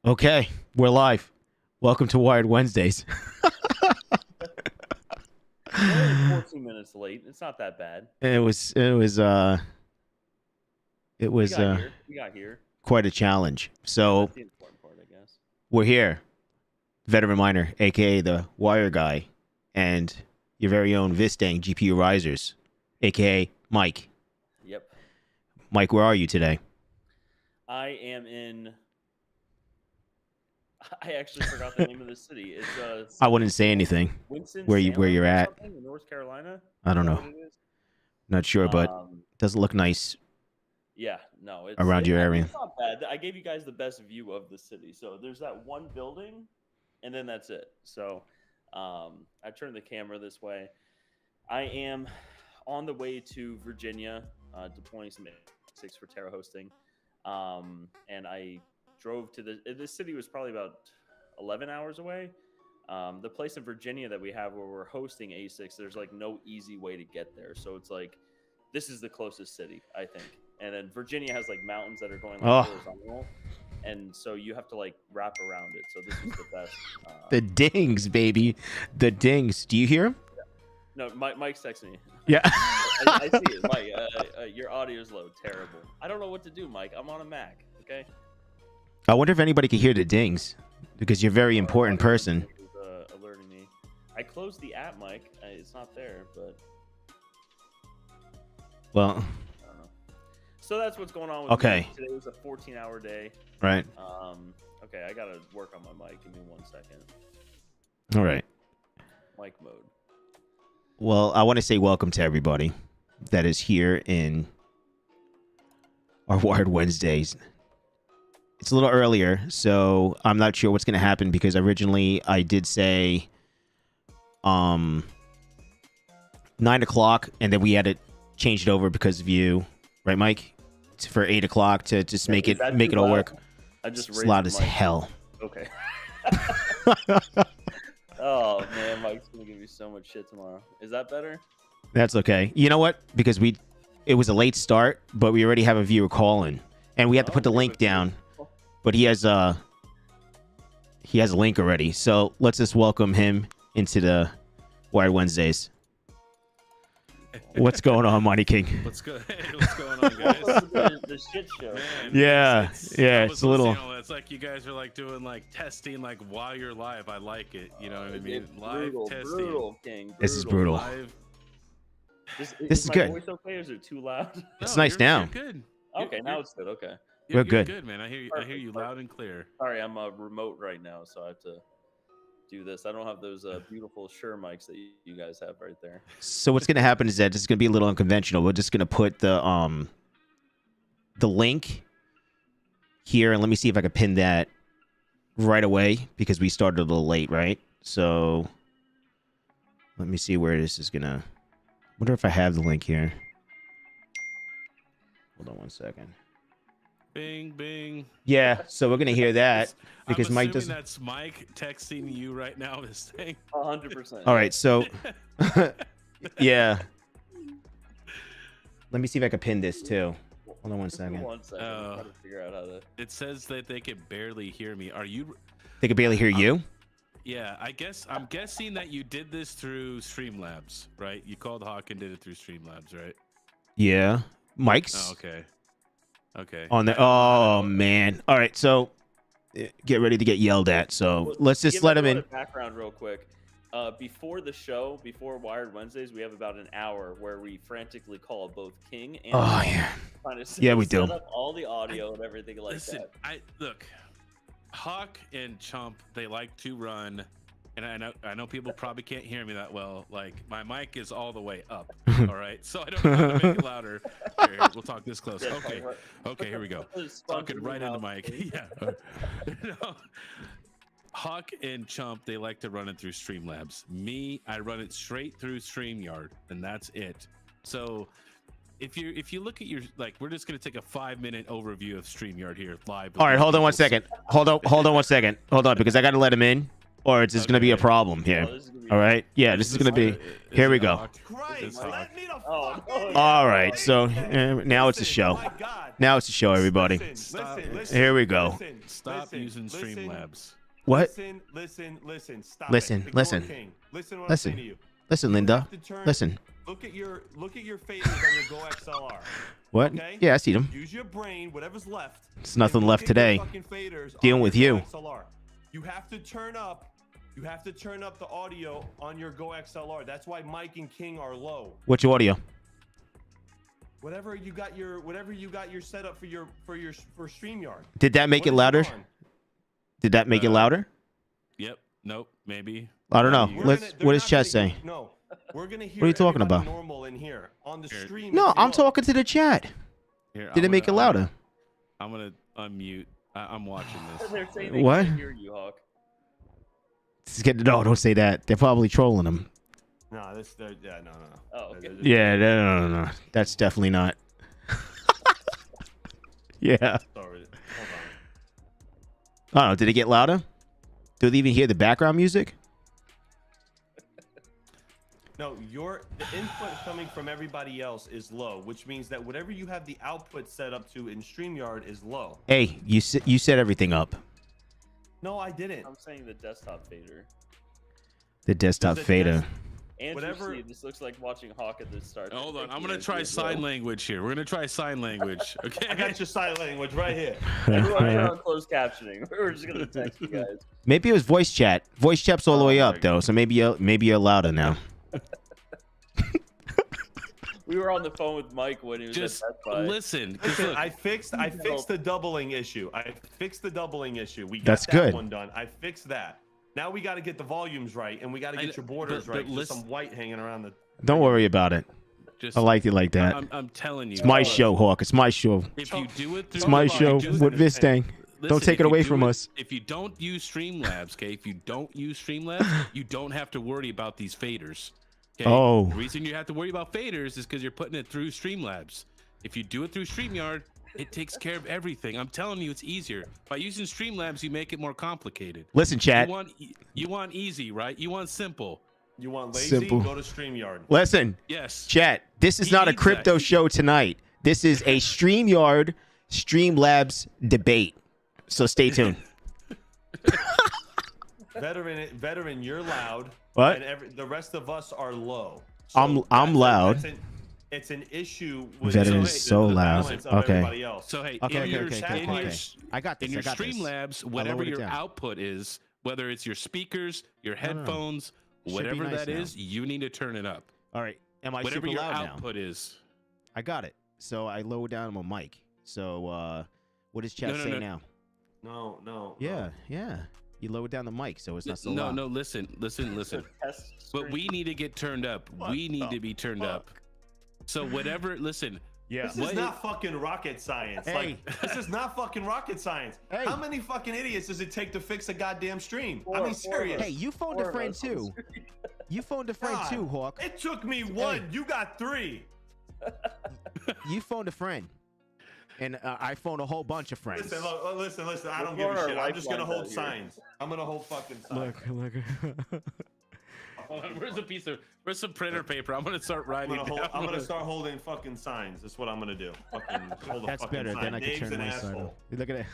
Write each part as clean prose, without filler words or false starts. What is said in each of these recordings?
Okay, we're live. Welcome to Wired Wednesdays. We're only 14 minutes late. It's not that bad. It was We got here. quite a challenge. So That's the important part, I guess. we're here. Veteran Miner, aka the Wire Guy, and your very own Vistang GPURisers, aka Mike. Yep. Mike, where are you today? I am in. I actually forgot the name of the city. It's I wouldn't say anything. Winston Where you're at? in North Carolina. I don't Is that know. what it is? Not sure, but it doesn't look nice Yeah, no, around your area. It's not bad. I gave you guys the best view of the city. So there's that one building, and then that's it. So I turned the camera this way. I am on the way to Virginia, deploying some A6 for Terra hosting, and I drove to this city was probably about 11 hours away. The place in Virginia that we have where we're hosting A6, there's like no easy way to get there. So it's like, this is the closest city, I think. And then Virginia has like mountains that are going like horizontal. And so you have to like wrap around it. So this is the best. The dings, baby. The dings. Do you hear him? No, Mike's texting me. Yeah. I see it. Mike, your audio's low. Terrible. I don't know what to do, Mike. I'm on a Mac. Okay. I wonder if anybody could hear the dings, because you're a very important person. Alerting me. I closed the app, Mike. It's not there, but Well, I don't know. So that's what's going on with okay. me. Today was a 14-hour day. Right. Okay, I gotta work on my mic. Give me 1 second. All right. Mic mode. Well, I want to say welcome to everybody that is here in our Wired Wednesdays. It's a little earlier, so I'm not sure what's going to happen, because originally I did say 9 o'clock, and then we had to change it over because of you, right, Mike? For 8 o'clock to just make it all work. I just It's loud as hell. Okay. Oh man, Mike's gonna give you so much shit tomorrow. Is that better? That's okay. You know what? Because it was a late start, but we already have a viewer calling, and we have to put the link down. But he has a link already, so let's just welcome him into the Wired Wednesdays. What's going on, Money King? What's going on, guys? The shit show. Man, Yeah, it's a little. You know, it's like you guys are like doing like testing like while you're live. I like it. You know what I mean? Live testing. Brutal, King. Brutal. This is brutal. Live. This is my good. Voice okay? Or is it too loud? It's nice now. You're good. Okay, now it's good. Okay. We're good. Good, man. I hear you loud and clear. Sorry, I'm remote right now, so I have to do this. I don't have those beautiful Shure mics that you guys have right there. So what's gonna happen is that this is gonna be a little unconventional. We're just gonna put the link here, and let me see if I can pin that right away, because we started a little late, right? So let me see where this is gonna. Wonder if I have the link here. Hold on 1 second. Bing, bing. Yeah, so we're gonna hear that because I'm Mike assuming doesn't. that's Mike texting you right now. This thing. 100%. All right, so yeah. Let me see if I can pin this too. Hold on 1 second. 1 second. I'm trying to figure out how to. It says that they can barely hear me. Are you? They can barely hear you. Yeah, I'm guessing that you did this through Streamlabs, right? You called Hawk and did it through Streamlabs, right? Yeah, Mike's. Oh, okay. Okay. On the. Oh man. All right, so get ready to get yelled at. So let's just let him in. Background real quick. Before the show, before Wired Wednesdays, we have about an hour where we frantically call both King and trying to Yeah, we do. set up all the audio and everything like Listen, that. Look, Hawk and Chump, they like to run, and I know people probably can't hear me that well. Like my mic is all the way up. All right, so I don't know how to make it louder. Here, we'll talk this close. Okay, here we go. Talking right in the mic. Yeah. No. Hawk and Chump, they like to run it through Streamlabs. Me, I run it straight through StreamYard, and that's it. So if you look at your, like, we're just gonna take a 5-minute overview of StreamYard here live. All right, hold on 1 second. Hold on 1 second. Hold on, because I got to let him in. or it's just gonna be a problem here. Oh, this is gonna be All right. Yeah, this is gonna be. Here we go. Christ, Hawk. let me the Oh, fuck no. in. All right. So now it's a Listen, show. my God. Now it's a show, everybody. Listen, Here we go. Stop using Streamlabs. What? Listen. Stop Listen, it. listen. Ignore King. Listen what Listen. I'm saying to you. Listen, You Linda. have to turn- Listen. Look at your faders on your Go XLR. What? Okay? Yeah, I see them. Use your brain, whatever's left. There's nothing and look left at your today. fucking faders Dealing on with your you. Go XLR. You have to turn up. You have to turn up the audio on your Go XLR. That's why Mike and King are low. What's your audio? Whatever you got your setup for StreamYard. Did that make What it is louder? on? Did that make it louder? Yep. Nope. Maybe. I don't know. Maybe. They're What does not chat gonna- say? No, we're gonna hear. What are you talking everybody about? Normal in here on the Here. stream. No, it's I'm low. talking to the chat. Here, Did it make it louder? I'm gonna unmute. I'm watching this. They're saying they What? can't hear you, Hawk. No, don't say that. They're probably trolling them. No, no. Oh, okay. Yeah, no. That's definitely not. Yeah. Sorry, hold I don't know. Did it get louder? Do they even hear the background music? on. No, the input coming from everybody else is low, which means that whatever you have the output set up to in StreamYard is low. Hey, you set everything up. No, I didn't. I'm saying the desktop fader. The desktop Does it fader. test- Andrew, Whatever- see, this looks like watching Hawk at the start. Hold on. Thank I'm you, gonna Andrew, try as sign well. language here. We're gonna try sign language. Okay. I got your sign language right here. Everyone here on closed captioning. We're just gonna text you guys. Maybe it was voice chat. Voice chat's all the Oh way my up though, so maybe you're louder now. We were on the phone with Mike when he was Just at Best Buy. listen. 'cause Listen, look, I fixed the doubling issue. We got That's that good. one done. I fixed that. Now we got to get the volumes right, and we got to get your borders but right. Just listen- some white hanging around the. Don't worry about it. just, I like it like that. I'm telling you. It's my show, Hawk. It's my show. If you do it through It's my if you show. do it- What Viz saying? Don't listen, take if it you away do from us. If you don't use Streamlabs, okay? If you don't use Streamlabs, you don't have to worry about these faders. Okay? Oh. The reason you have to worry about faders is because you're putting it through Streamlabs. If you do it through StreamYard, it takes care of everything. I'm telling you, it's easier. By using Streamlabs, you make it more complicated. Listen, chat. You want easy, right? You want simple. You want lazy? Simple. Go to StreamYard. Listen, Yes. chat. This is He not a needs crypto that. show tonight. This is a StreamYard Streamlabs debate. So stay tuned. Veteran, you're loud. What? And the rest of us are low. I'm that's loud. It's an issue with Veteran the- is so the loud. balance of Okay. everybody else. So hey, Okay, in okay, your, okay, in okay, your, okay. I got this. in your I got this. Streamlabs, I whatever lowered it your down. output is, whether it's your speakers, your no, no. headphones, Should be whatever nice that now. is, you need to turn it up. All right. Am I Whatever super your loud now? output is. I got it. So I lowered down my mic. So what does chat No, no, say no. now? No. Yeah. You lowered down the mic, so it's not so No, loud. no, listen. Test But screen. we need to get turned up. What We need the to be turned up. fuck? So whatever, listen. Yeah. This is not fucking rocket science. Hey. Like, this is not fucking rocket science. Hey. How many fucking idiots does it take to fix a goddamn stream? I Four, mean, four of serious. us. Hey, you phoned Four a of friend us on the too. screen. You phoned a friend God, too, Hawk. It took me one. You got three. You phoned a friend. And I phoned a whole bunch of friends. Listen, look, listen. I don't We're give a our shit. I'm just gonna lifelines hold out here. signs. I'm gonna hold fucking signs. Look. Hold on, where's some printer paper? I'm gonna start writing. I'm gonna start holding fucking signs. That's what I'm gonna do. Fucking hold a That's fucking better. sign. Then I can Dave's turn an my side asshole. off. Look at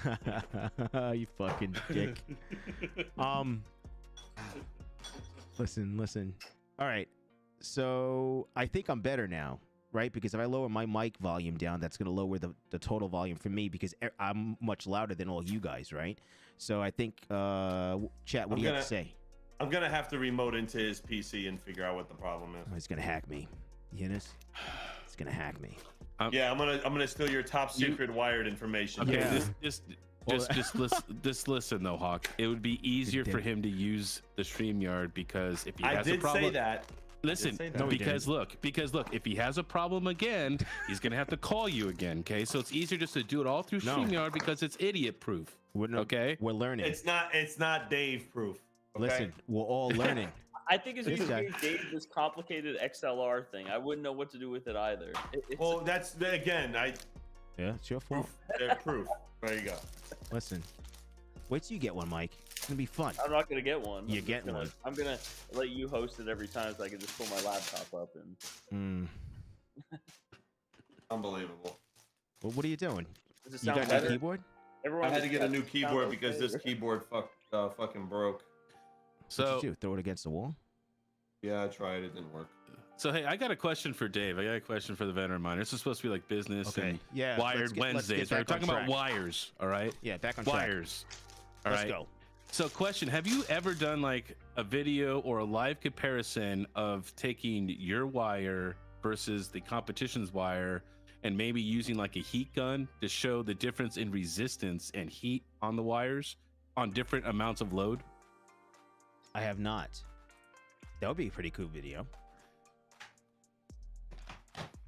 it. You fucking dick. Listen. All right. So I think I'm better now, right? Because if I lower my mic volume down, that's gonna lower the total volume for me because I'm much louder than all you guys, right? So I think, chat, what do you have to say? I'm gonna have to remote into his PC and figure out what the problem is. Oh, he's gonna hack me. You hear this? He's gonna hack me. Yeah, I'm gonna steal your top secret wired information. Okay, Yeah. just listen though, Hawk. It would be easier for him to use the StreamYard because if he I has a did problem, say that. listen, say that. No, he because look, if he has a problem again, he's gonna have to call you again. Okay, so it's easier just to do it all through No. StreamYard because it's idiot proof. Okay, We're learning. It's not Dave proof. Okay? Listen, we're all learning. I think it's This because guy. you gave this complicated XLR thing. I wouldn't know what to do with it either. Well, that's again. Yeah, it's your fault. Proof. There you go. Listen, wait till you get one, Mike. gonna be fun. I'm not gonna get one. You're getting one. I'm gonna let you host it every time, so I can just pull my laptop up and. Unbelievable. Well, what are you doing? Does it You sound got your better? keyboard? Everyone I had to just get a sound new keyboard because okay? this keyboard fucking broke. What'd So you do? Throw it against the wall? Yeah, I tried. It didn't work. So hey, I got a question for Dave. I got a question for the veteran miner. This is supposed to be like business Okay. and Yeah. Wired Wednesdays. We're talking about wires, all right? Yeah, back on track. Wires. All Let's right. go. So question, have you ever done like a video or a live comparison of taking your wire versus the competition's wire and maybe using like a heat gun to show the difference in resistance and heat on the wires on different amounts of load? I have not. That would be a pretty cool video.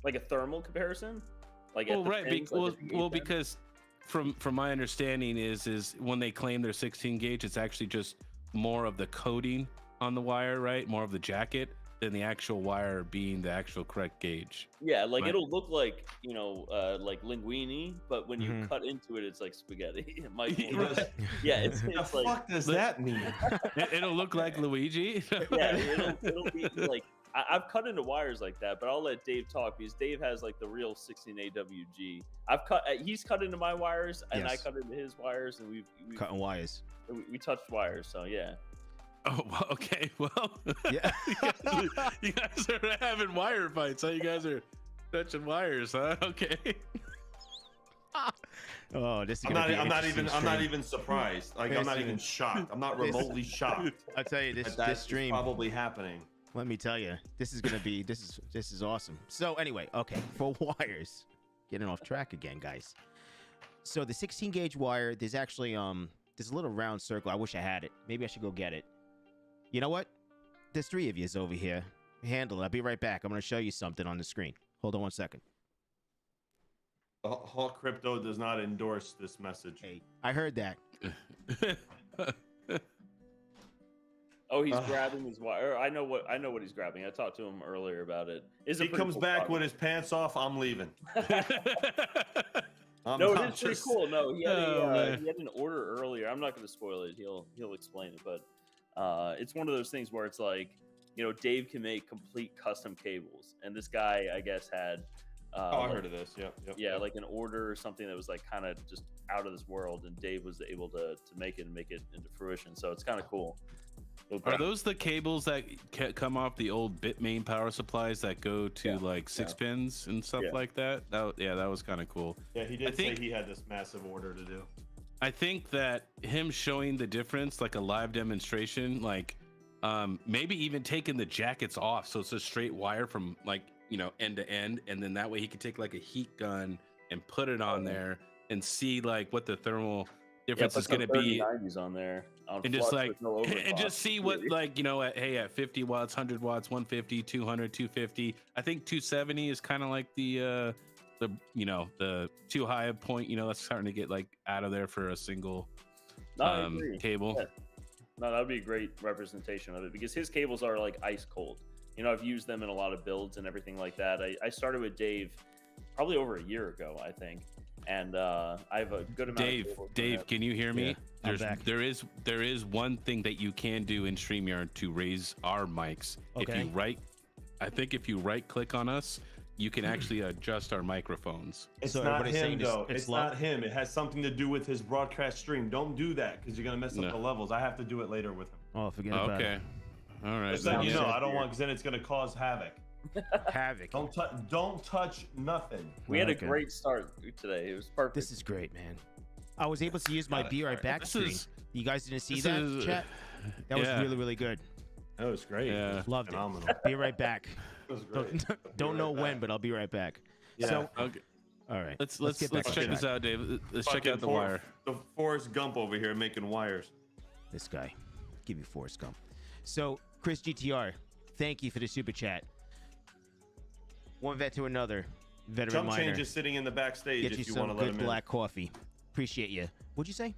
Like a thermal comparison? Like at Well, the right. pins, like at the gauge end? Because from my understanding is when they claim they're 16 gauge, it's actually just more of the coating on the wire, right? More of the jacket than the actual wire being the actual correct gauge. Yeah, like Right. it'll look like, like linguine, but when you Mhm. cut into it, it's like spaghetti. It might be, Right. yeah, it's The like, fuck does that mean? It'll look like Luigi. yeah, it'll be like, I've cut into wires like that, but I'll let Dave talk because Dave has like the real 16 AWG. He's cut into my wires and I Yes. cut into his wires, and we've Cutting wires. we touched wires, so yeah. Oh, well, okay. Well, Yeah. you guys are having wire fights. Huh? You guys are touching wires, huh? Okay. Oh, this is I'm gonna be an not interesting even. I'm not stream. even surprised. Like I'm not even shocked. I'm not This- remotely shocked. I'll tell you, this That's stream. probably happening. Let me tell you, this is gonna be this is awesome. So anyway, okay, for wires, getting off track again, guys. So the 16 gauge wire, there's actually there's a little round circle. I wish I had it. Maybe I should go get it. You know what? There's 3 of yous over here. Handle it. I'll be right back. I'm gonna show you something on the screen. Hold on 1 second. Hawk Crypto does not endorse this message. Hey, I heard that. Oh, he's grabbing his wire. I know what he's grabbing. I talked to him earlier about it. It's a He pretty comes cool back product. with his pants off. I'm leaving. No, it is pretty just- cool. No, he had, man. he had an order earlier. I'm not going to spoil it. He'll explain it, but it's one of those things where it's like, Dave can make complete custom cables, and this guy, I guess, had Oh, I heard of this. Yep. yeah, like an order or something that was like kind of just out of this world, and Dave was able to make it and make it into fruition. So it's kind of cool. Are those the cables that come off the old Bitmain power supplies that go to like 6 pins and stuff like that? That was kind of cool. Yeah, he did think- say he had this massive order to do. I think that him showing the difference, like a live demonstration, like maybe even taking the jackets off, so it's a straight wire from like end to end, and then that way he could take like a heat gun and put it on there and see like what the thermal difference is going to be, 90s on there, and just like and just see what like at 50 watts, 100 watts, 150, 200, 250. I think 270 is kind of like the too high a point. That's starting to get like out of there for a single cable. Yeah. No, that would be a great representation of it because his cables are like ice cold. I've used them in a lot of builds and everything like that. I started with Dave probably over a year ago, I think, and I have a good amount. Dave, can you hear me? I'm back. There is one thing that you can do in StreamYard to raise our mics. Okay. If you right click on us, you can actually adjust our microphones. It's So not everybody's him saying though. it's It's low? not him. It has something to do with his broadcast stream. Don't do that because you're gonna mess up No. the levels. I have to do it later with him. Oh, forget about Okay. it. All right. Just then, let you yeah. know. I don't want because then it's gonna cause havoc. Havoc. Don't touch nothing. We had Okay. a great start today. It was perfect. This is great, man. I was able to use my Be Right Back This screen. is- You guys didn't see this that, is- chat? That was yeah. really, really good. That was great. Yeah. It was Loved phenomenal. it. Be right back. It was great. Don't Be know right when, back. but I'll be right back. Yeah. So, Okay. all right. Let's get back to check the this chat. out, Dave. Let's check Fucking out the wire. The Forrest Gump over here making wires. This guy. Give you Forrest Gump. So, Chris GTR, thank you for the super chat. One vet to another. Veteran Jump miner. change is sitting in the backstage Get you if you want some to let good him black coffee. Appreciate you. What'd you say? in.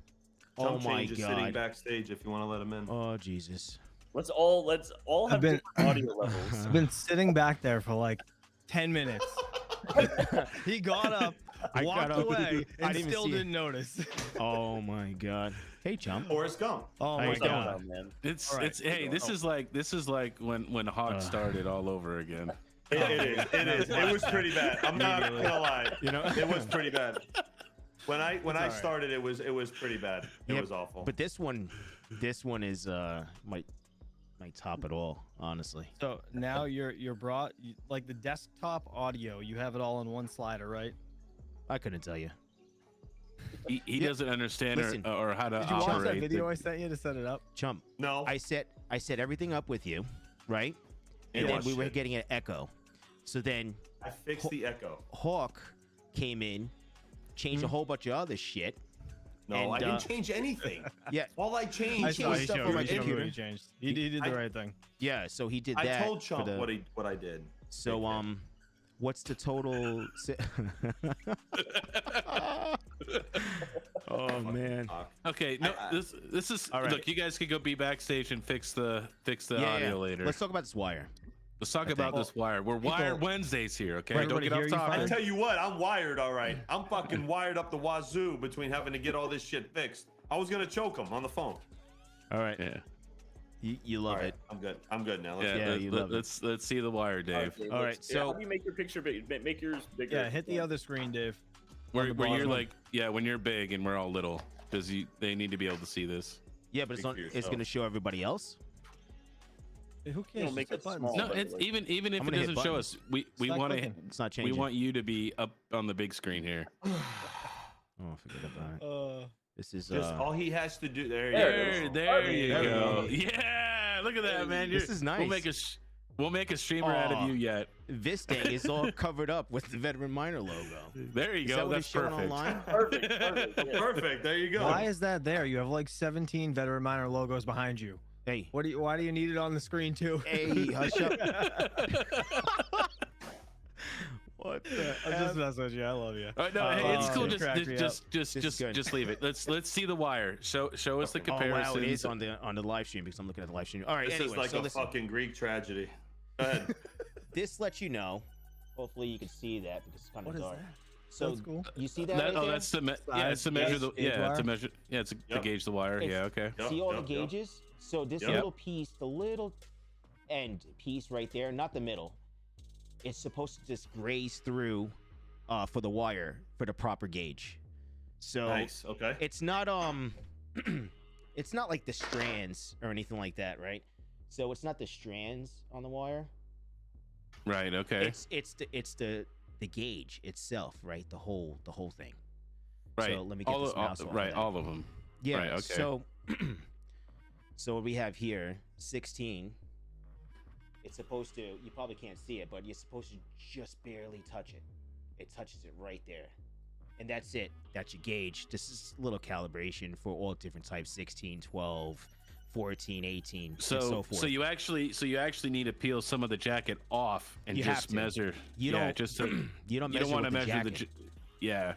Jump Oh my change is sitting God. backstage if you want to let him in. Oh, Jesus. Let's all have I've been- different audio levels. I've been sitting back there for like 10 minutes. He got up, I walked got up. away, I and didn't even still see it. didn't notice. Oh my god. Hey, chump. Forrest Gump. Oh How my you god. doing? man. It's All right. it's hey, this is like when Hawk started all over again. It is. It is. It was pretty bad. I'm not gonna lie. You know? It was pretty bad. When I all right. started, it was pretty bad. It Yep, was awful. But this one is might top it all, honestly. So now you're brought like the desktop audio. You have it all on one slider, right? I couldn't tell you. He doesn't understand Listen, or how to Did you watch that operate. video I sent you to set it up? Chump. No. I set everything up with you, right? Yeah, And then watch we were it. getting an echo. So then I fixed the echo. Hawk came in, changed a whole bunch of other shit. No, And, I didn't change anything. Yeah, All I changed I was saw he stuff showed on me. my He showed me what computer. he changed. He did the right thing. yeah. So he did I that. told for Chump the- what I did. So what's the total? Oh man. Okay, no, this is All right. look. You guys can go be backstage and fix the audio later. Let's talk about this wire. Let's talk about this wire. We're Wire Wednesdays here, okay? Right, Don't get everybody off hear you I topic. tell you what, I'm wired all right. I'm fucking wired up the wazoo between having to get all this shit fixed. I was gonna choke him on the phone. All right. Yeah, You love All right, it. I'm good. I'm good now. Let's yeah. Yeah, you love it. let's see the wire, Dave. Okay, All right, let's- so- how do you make your picture big? Make yours bigger. Yeah, hit the other screen, Dave. Where the you're bottom. like, yeah, when you're big and we're all little, because they need to be able to see this. Yeah, but it's Speak not. for It's yourself. gonna show everybody else. Hey, who You cares? don't make Just hit it buttons. small. No, but it's like- even if I'm it gonna hit doesn't show buttons. us, we Stop want to clicking. It's not we changing. want you to be up on the big screen here. Oh, forget about it. This is Just all he has to do. There you There, go. there you There we go. go. Yeah, look at that, man. This is nice. We'll make a streamer out of Aw. you yet. This thing is all covered up with the Veteran Miner logo. There you Is that go. what That's it's showing perfect. online? Perfect. Perfect. yeah. Perfect. There you go. Why is that there? You have like 17 Veteran Miner logos behind you. Hey, Why do you need it on the screen too? hey, hush up. What the? I'm just messing with you. I love you. Oh, no, hey, it's cool. you cracked me up. This is good. Just leave it. Let's see the wire. Show us the Oh wow, comparison. it is on the live stream because I'm looking at the live stream. All right, This anyway, is like so a listen, fucking Greek tragedy. Go ahead. this lets you know. Hopefully, you can see that because it's kind of What is dark. that? So That's cool. you see that? right there? That's to it's to measure the Gauge to wire? measure it's to Yep. gauge the wire. It's- Yeah, okay. Yep, See all yep, the yep. gauges? So this Yep. little piece, the little end piece right there, not the middle, it's supposed to just graze through for the wire for the proper gauge. So Nice. Okay. it's not it's not like the strands or anything like that, right? So it's not the strands on the wire. Right. Okay. It's the gauge itself, right? The whole thing. Right. So let me get all this of, mouse off of right. that. All of them. Yeah. Right, okay. So, so what we have here, 16. It's supposed to. You probably can't see it, but you're supposed to just barely touch it. It touches it right there, and that's it. That's your gauge. This is a little calibration for all different types: 16, 12, 14, 18, and so forth. So you actually need to peel some of the jacket off and You have just to. measure. You yeah, don't. just to, you don't you measure don't want to with the measure jacket. yeah.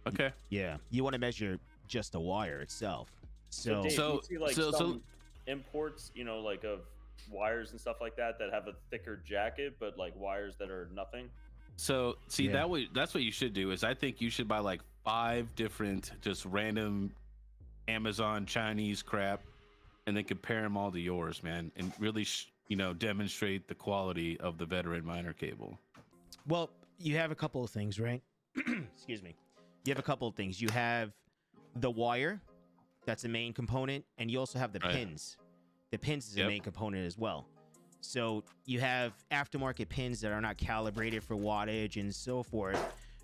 Okay. Yeah, you want to measure just the wire itself. So, Dave, So- you see like so- some imports, like of wires and stuff like that have a thicker jacket, but like wires that are nothing. So see Yeah. that's what you should do is I think you should buy like 5 different just random Amazon Chinese crap and then compare them all to yours, man, and really demonstrate the quality of the Veteran Miner cable. well, you have a couple of things, right? Excuse me. You have a couple of things. You have the wire, that's the main component, and you also have the Right. pins. The pins is Yep. a main component as well. So you have aftermarket pins that are not calibrated for wattage and so forth.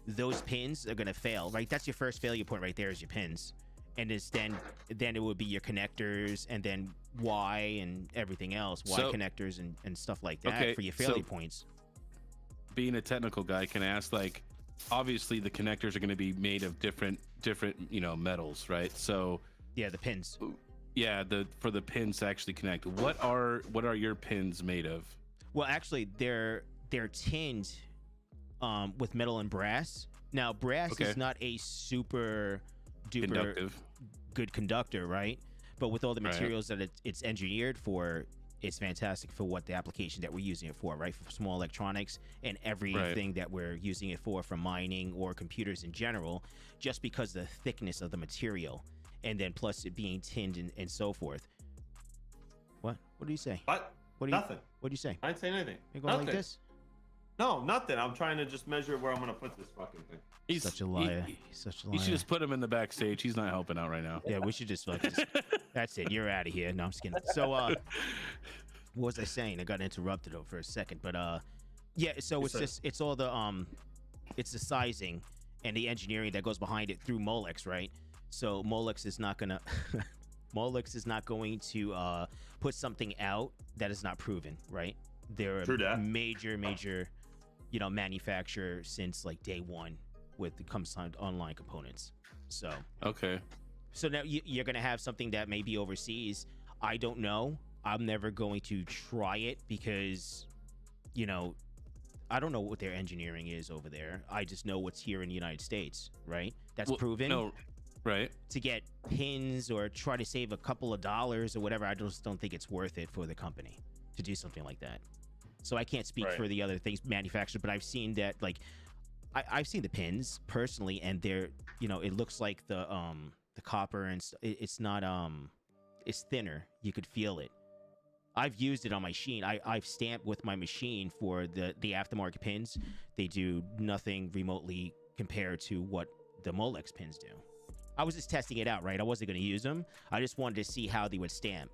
Those pins are gonna fail, right? That's your first failure point right there is your pins. And it's then it would be your connectors and then Y and everything else, Y So- connectors and stuff like that Okay, for your so- failure points. Being a technical guy, can I ask, like, obviously the connectors are going to be made of different metals, right? So Yeah, the pins. yeah, for the pins to actually connect, what are your pins made of? Well, actually, they're tinned with metal and brass. Now, brass Okay. is not a super duper Conductive. good conductor, right? But with all the Right. materials that it's engineered for, it's fantastic for what the application that we're using it for, right? For small electronics and everything that we're using it for mining or computers in general, just because of the thickness of the material, and then plus it being tinned and so forth. What do you say? What? Nothing. What do you say? I didn't say anything. You're going Nothing. like this? No, nothing. I'm trying to just measure where I'm gonna put this fucking thing. He's Such a liar. He's such a liar. You should just put him in the backstage. He's not helping out right now. Yeah, we should just like that's it. You're out of here. No, I'm just kidding. So what was I saying? I got interrupted for a second, but yeah, so it's all the it's the sizing and the engineering that goes behind it through Molex, right? So Molex is not gonna Molex is not going to put something out that is not proven, right? They're a major manufacturer since like day one with the comes to online components. So okay. So now you're gonna have something that may be overseas. I don't know. I'm never going to try it because, I don't know what their engineering is over there. I just know what's here in the United States, right? That's proven. No, right. To get pins or try to save a couple of dollars or whatever, I just don't think it's worth it for the company to do something like that. So I can't speak for the other things manufactured, but I've seen that, like, I've seen the pins personally, and they're, it looks like the copper, and it's not it's thinner. You could feel it. I've used it on my machine. I've stamped with my machine for the aftermarket pins. They do nothing remotely compared to what the Molex pins do. I was just testing it out, right? I wasn't going to use them. I just wanted to see how they would stamp.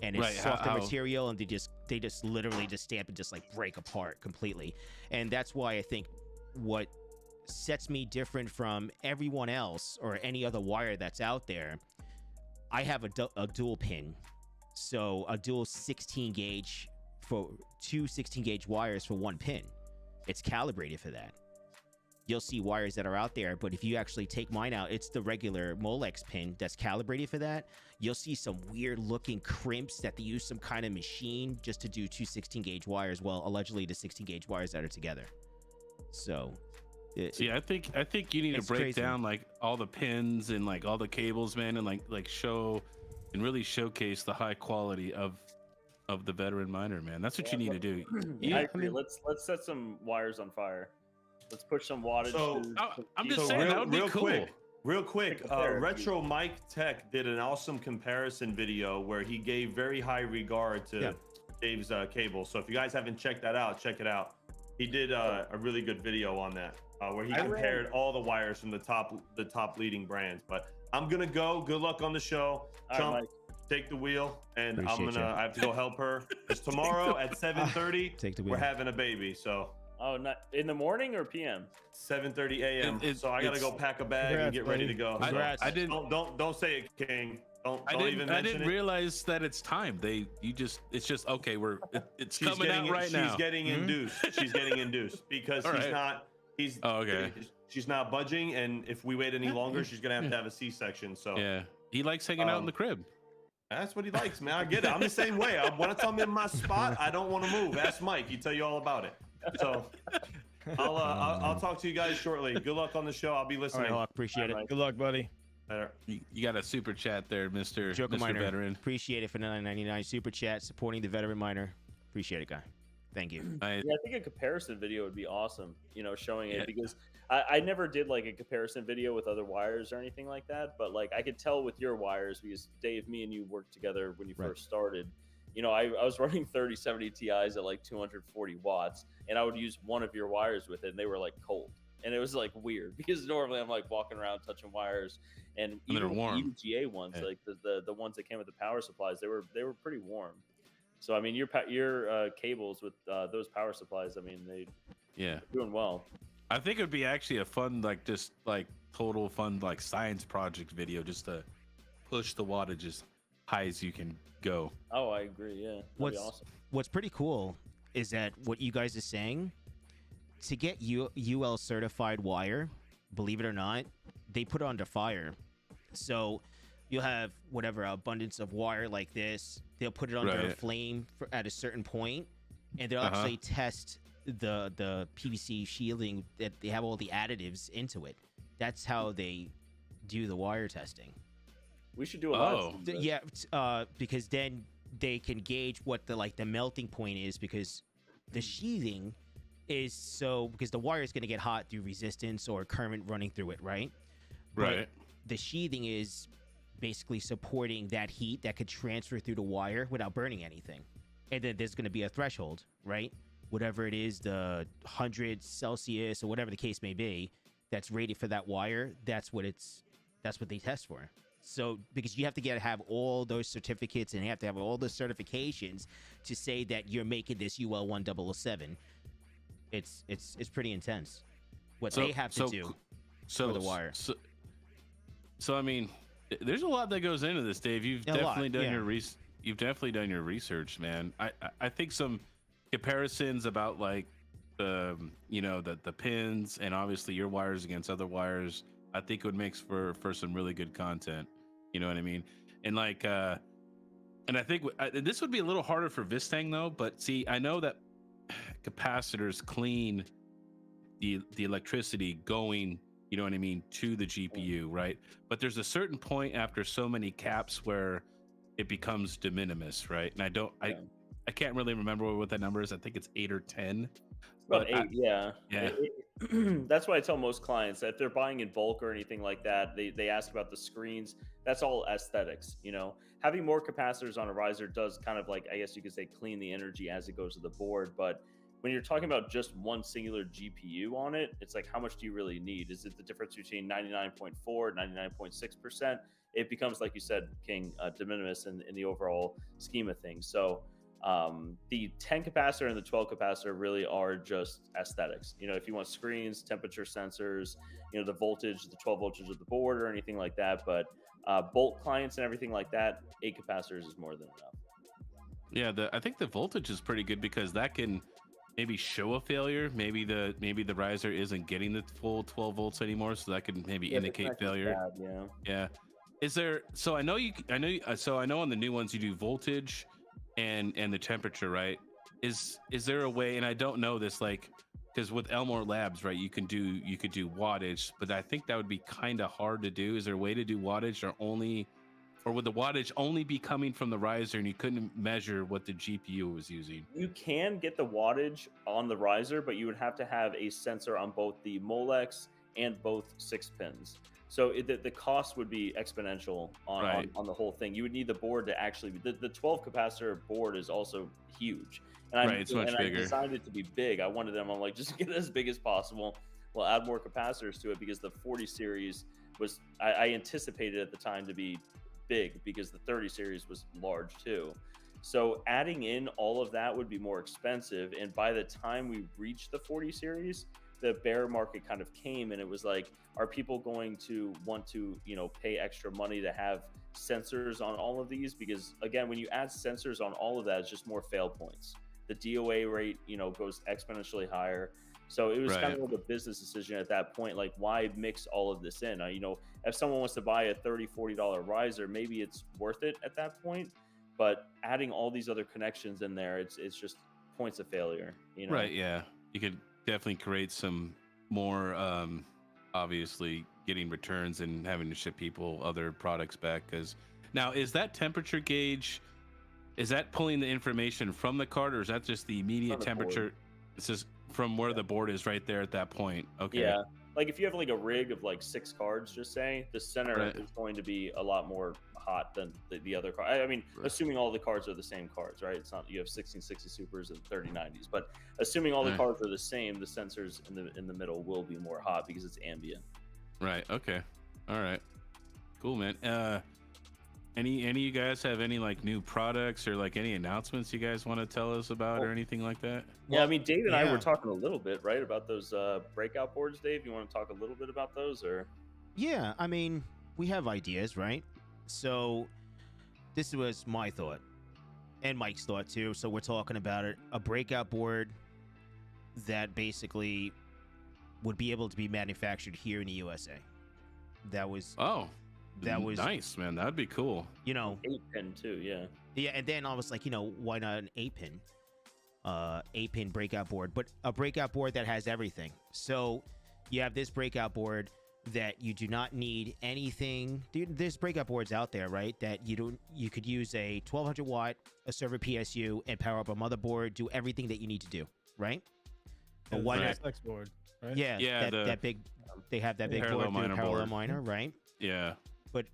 And it's softer material, and they just literally just stamp and just like break apart completely. And that's why I think what sets me different from everyone else or any other wire that's out there, I have a dual pin. So a dual 16 gauge for two 16 gauge wires for one pin. It's calibrated for that. You'll see wires that are out there, but if you actually take mine out, it's the regular Molex pin that's calibrated for that. You'll see some weird looking crimps that they use some kind of machine just to do two 16 gauge wires. Well, allegedly the 16 gauge wires that are together. So see, I think you need to break down like all the pins and like all the cables, man, and like show and really showcase the high quality of the veteran miner, man. That's what you need to do. I agree. Let's set some wires on fire. Let's push some wattage. I'm just saying that would be cool. Real quick, Retro Mike Tech did an awesome comparison video where he gave very high regard to Dave's cable. So if you guys haven't checked that out, check it out. He did a really good video on that where he compared all the wires from the top leading brands. But I'm gonna go. Good luck on the show. Chump, take the wheel, and I have to go help her. Because tomorrow at 7:30, we're having a baby. So. Oh, not in the morning or PM? 7:30 a.m. So I gotta go pack a bag and get ready to go. I didn't. Don't say it, King. I didn't realize that it's time. It's just okay. It's coming out right now. She's getting induced. She's getting induced because she's not budging, and if we wait any longer, she's gonna have to have a C-section. So yeah, he likes hanging out in the crib. That's what he likes, man. I get it. I'm the same way. When it's I'm in my spot, I don't want to move. Ask Mike. He tell you all about it. So I'll talk to you guys shortly. Good luck on the show. I'll be listening. All right, appreciate it. Good luck, buddy. Later. You got a super chat there, Mr. Miner. Veteran. Appreciate it for $9.99 super chat supporting the veteran miner. Appreciate it, guy. Thank you. I think a comparison video would be awesome. Showing it because I never did like a comparison video with other wires or anything like that. But like I could tell with your wires because Dave, me and you worked together when you first started. I was running 3070 Ti's at like 240 watts, and I would use one of your wires with it, and they were like cold, and it was like weird because normally I'm like walking around touching wires, and even the GA ones, like the ones that came with the power supplies, they were pretty warm. So I mean, your cables with those power supplies, I mean, they're doing well. I think it would be actually a fun total fun science project video just to push the wattage as high as you can go. Oh, I agree. Yeah, that'd be awesome. What's pretty cool is that what you guys are saying, to get UL certified wire, believe it or not, they put it under fire. So you'll have whatever abundance of wire like this. They'll put it under a flame at a certain point, and they'll actually test the PVC shielding. That they have all the additives into it. That's how they do the wire testing. We should do a live stream. Yeah, because then they can gauge what the melting point is, because the sheathing is because the wire is going to get hot through resistance or current running through it, right? Right. But the sheathing is basically supporting that heat that could transfer through the wire without burning anything. And then there's going to be a threshold, right? Whatever it is, the 100 Celsius or whatever the case may be, that's rated for that wire. That's what they test for. So because you have to have all those certificates and you have to have all the certifications to say that you're making this UL1007. It's pretty intense what they have to do for the wire. So I mean, there's a lot that goes into this, Dave. You've definitely done your research, man. I think some comparisons about like the pins and obviously your wires against other wires, I think would make for some really good content. You know what I mean? And like and I think this would be a little harder for Vistang though, but see, I know that capacitors clean the electricity going, you know what I mean, to the GPU, right? But there's a certain point after so many caps where it becomes de minimis, right? And I can't really remember what that number is. I think it's 8 or 10. About 8, yeah. That's why I tell most clients that if they're buying in bulk or anything like that, they ask about the screens. That's all aesthetics, you know. Having more capacitors on a riser does kind of like, I guess you could say, clean the energy as it goes to the board. But when you're talking about just one singular GPU on it, it's like, how much do you really need? Is it the difference between 99.4, 99.6%? It becomes, like you said, King, de minimis in the overall scheme of things. So the 10 capacitor and the 12 capacitor really are just aesthetics. You know, if you want screens, temperature sensors, you know, the voltage, the 12 voltage of the board or anything like that. But bulk clients and everything like that, 8 capacitors is more than enough. Yeah, I think the voltage is pretty good because that can maybe show a failure. Maybe the riser isn't getting the full 12 volts anymore, so that could maybe indicate failure. Bad, yeah. Is there? So I know on the new ones you do voltage and the temperature, right? Is there a way? And I don't know this, like, because with Elmore Labs, right, you could do wattage, but I think that would be kind of hard to do. Is there a way to do wattage, or would the wattage only be coming from the riser and you couldn't measure what the GPU was using? You can get the wattage on the riser, but you would have to have a sensor on both the Molex and both 6 pins. So the cost would be exponential on the whole thing. You would need the board to actually be, the 12 capacitor board is also huge. And it's much bigger. I designed it to be big. I wanted them, I'm like, just get it as big as possible. We'll add more capacitors to it because the 40 series was, I anticipated at the time to be big because the 30 series was large too. So adding in all of that would be more expensive. And by the time we reached the 40 series, the bear market kind of came, and it was like, are people going to want to, you know, pay extra money to have sensors on all of these? Because again, when you add sensors on all of that, it's just more fail points. The DOA rate, you know, goes exponentially higher. So it was kind of like a business decision at that point. Like, why mix all of this in? You know, if someone wants to buy a $30, $40 riser, maybe it's worth it at that point. But adding all these other connections in there, it's just points of failure. You know? Right? Yeah, you could definitely create some more, obviously getting returns and having to ship people other products back. Because now, is that temperature gauge? Is that pulling the information from the card, or is that just the immediate temperature? It's just from where the board is right there at that point. Okay. Yeah. Like if you have like a rig of like 6 cards, just say, the center is going to be a lot more hot than the other card. I mean, assuming all the cards are the same cards, right? It's not, you have 1660 supers and 3090s, but assuming all the cards are the same, the sensors in the middle will be more hot because it's ambient. Right. Okay. All right. Cool, man. Any of you guys have any like new products or like any announcements you guys want to tell us about or anything like that? Yeah, I mean, Dave and I were talking a little bit, right, about those breakout boards. Dave, you want to talk a little bit about those, or? Yeah, I mean, we have ideas, right? So this was my thought and Mike's thought too. So we're talking about it, a breakout board that basically would be able to be manufactured here in the USA. That was nice, man. That'd be cool. You know, 8-pin too, yeah. Yeah, and then I was like, you know, why not an 8-pin? 8-pin breakout board, but a breakout board that has everything. So you have this breakout board that you do not need anything. Dude, there's breakout boards out there, right? That you could use a 1200 watt, a server PSU, and power up a motherboard, do everything that you need to do, right? But why not? Flex board, right? Yeah, that big. They have that big parallel board, miner parallel board. miner, right? Yeah. But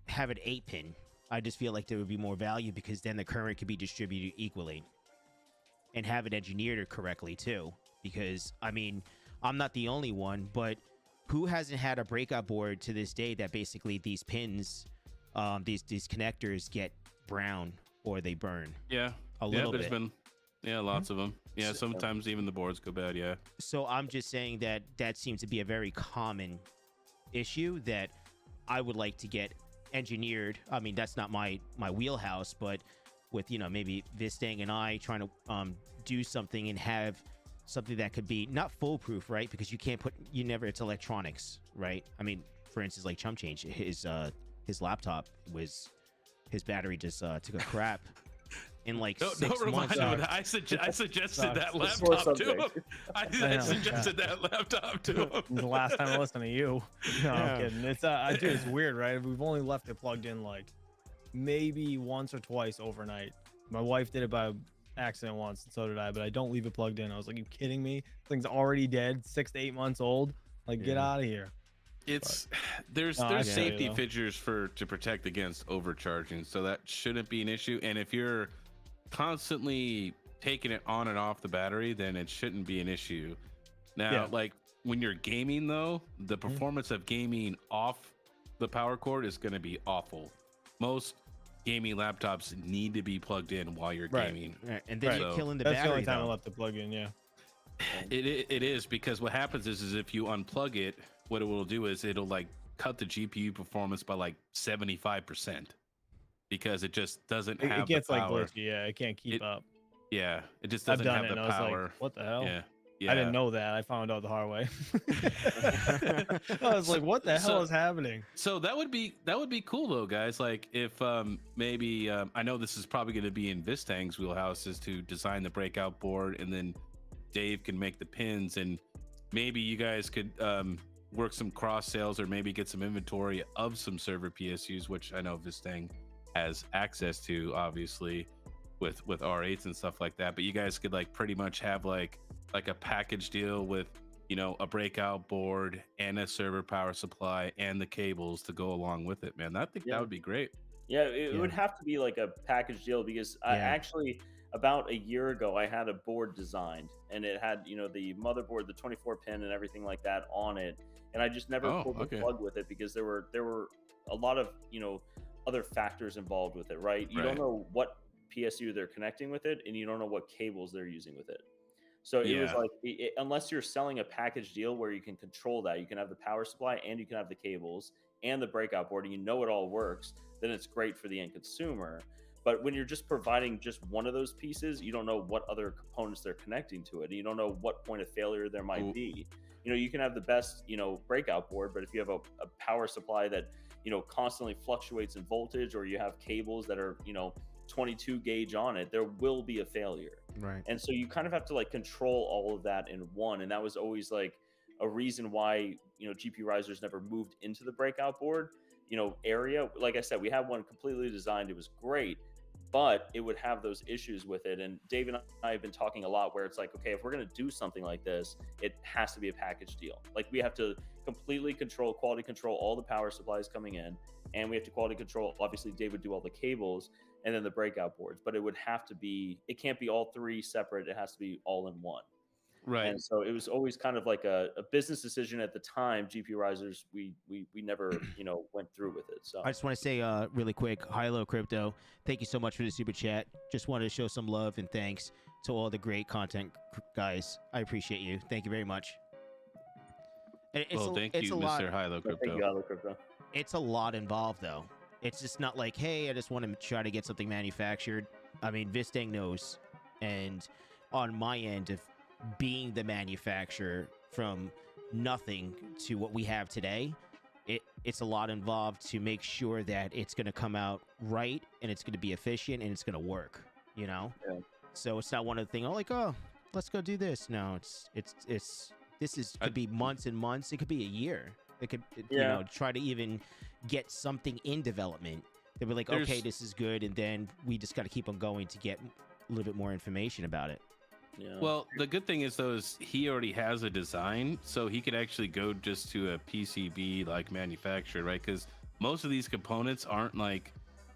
have an 8-pin. I just feel like there would be more value because then the current could be distributed equally, and have it engineered correctly too. Because I mean, I'm not the only one, but who hasn't had a breakout board to this day that basically these pins, these connectors get brown or they burn? Yeah. A little there's bit. been lots of them. Yeah, sometimes even the boards go bad. Yeah. So I'm just saying that seems to be a very common issue that I would like to get engineered. I mean, that's not my wheelhouse, but with maybe Vistang and I trying to do something and have something that could be not foolproof, right? Because you can't it's electronics, right? I mean, for instance, like Chump Change, his laptop his battery just took a crap in like 6 Don't remind months. him of that. I suggested that The sore laptop to him. subject. I suggested that laptop to him. The last time I listened to you. No, I'm kidding. It's dude, it's weird, right? We've only left it plugged in like maybe once or twice overnight. My wife did it by accident once, and so did I, but I don't leave it plugged in. I was like, you kidding me? Thing's already dead, 6 to 8 months old. Like, get out of here. There's I feel safety you, though. features to protect against overcharging, so that shouldn't be an issue. And if you're constantly taking it on and off the battery, then it shouldn't be an issue. Now, like when you're gaming though, the performance of gaming off the power cord is going to be awful. Most gaming laptops need to be plugged in while you're gaming. Right. And then you're killing the That's battery. the only time I though. left it plugged in. Yeah. It is, because what happens is if you unplug it, what it will do is it'll like cut the GPU performance by like 75%, because it just doesn't have It gets the like power. glitchy. Yeah, it can't keep up. Yeah, it just I've doesn't done have it, the and I was power. like, what the hell? Yeah. I didn't know that. I found out the hard way. I was like, what the hell is happening? So that would be cool though, guys. Like if maybe I know this is probably going to be in Vistang's wheelhouse, is to design the breakout board, and then Dave can make the pins, and maybe you guys could work some cross sales, or maybe get some inventory of some server PSUs, which I know Vistang has access to, obviously, with R8s and stuff like that. But you guys could like pretty much have like a package deal with a breakout board and a server power supply and the cables to go along with it, man. I think that would be great. Yeah, it would have to be like a package deal, because I actually, about a year ago, I had a board designed, and it had the motherboard, the 24 pin, and everything like that on it, and I just never pulled the plug with it because there were a lot of other factors involved with it, right? You don't know what PSU they're connecting with it, and you don't know what cables they're using with it. So it was like, unless you're selling a package deal where you can control that, you can have the power supply and you can have the cables and the breakout board, and it all works, then it's great for the end consumer. But when you're just providing just one of those pieces, you don't know what other components they're connecting to it. And you don't know what point of failure there might be. You can have the best, breakout board, but if you have a power supply that, constantly fluctuates in voltage, or you have cables that are, 22 gauge on it, there will be a failure. Right. And so you kind of have to like control all of that in one. And that was always like a reason why, GPURisers never moved into the breakout board, area. Like I said, we had one completely designed. It was great, but it would have those issues with it. And Dave and I have been talking a lot where it's like, okay, if we're going to do something like this, it has to be a package deal. Like we have to completely quality control all the power supplies coming in, and we have to quality control. Obviously, Dave would do all the cables and then the breakout boards, but it can't be all three separate. It has to be all in one. Right. And so it was always kind of like a business decision at the time. GPURisers, we never, went through with it. So I just want to say really quick, Hilo Crypto, thank you so much for the super chat. Just wanted to show some love and thanks to all the great content guys. I appreciate you. Thank you very much. Thank you, Mr. Hilo Crypto. Thank you, Hilo Crypto. It's a lot involved, though. It's just not like, hey, I just want to try to get something manufactured. I mean, Vistang knows. And on my end of being the manufacturer from nothing to what we have today, it's a lot involved to make sure that it's going to come out right, and it's going to be efficient, and it's going to work, Yeah. So it's not one of the things, let's go do this. No, could be months and months. It could be a year. They could, you Yeah. know, try to even get something in development. They'd be like, There's- okay, this is good, and then we just got to keep on going to get a little bit more information about it. Yeah. Well, the good thing is though is he already has a design, so he could actually go just to a PCB like manufacturer, right? Because most of these components aren't like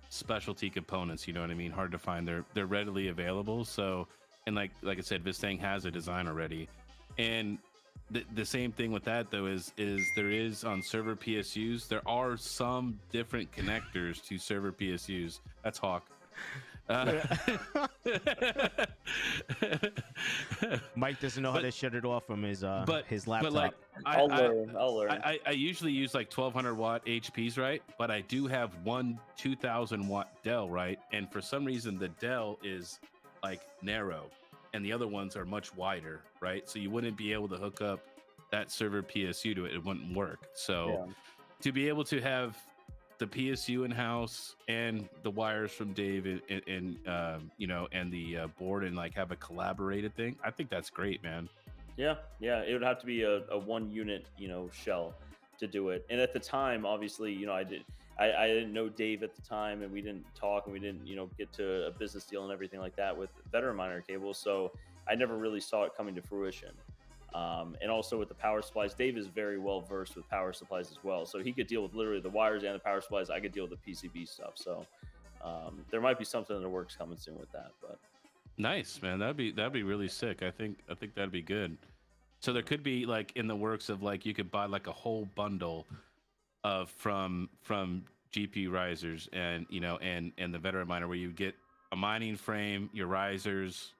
specialty components. You know what I mean? Hard to find. They're readily available. So, and like I said, Vistang has a design already, and the same thing with that though is there is on server PSUs there are some different connectors to server PSUs. That's Hawk. Mike doesn't know how to shut it off from his laptop. But like I'll learn. I usually use like 1200 watt HPs, right? But I do have one 2000 watt Dell, right? And for some reason the Dell is like narrow and the other ones are much wider, right? So you wouldn't be able to hook up that server PSU to it. It wouldn't work. So to be able to have the PSU in house and the wires from Dave and you know, and the board and like have a collaborated thing, I think that's great, man. Yeah, it would have to be a 1 unit, you know, shell to do it. And at the time, obviously, you know, I didn't know Dave at the time, and we didn't talk, and we didn't, you know, get to a business deal and everything like that with veteran miner cables. So I never really saw it coming to fruition. And also with the power supplies, Dave is very well versed with power supplies as well. So he could deal with literally the wires and the power supplies. I could deal with the PCB stuff. So there might be something in the works coming soon with that. But Nice, man. That'd be really sick. I think that'd be good. So there could be like in the works of like you could buy like a whole bundle of from GPURisers and you know and the veteran miner where you get a mining frame, your risers,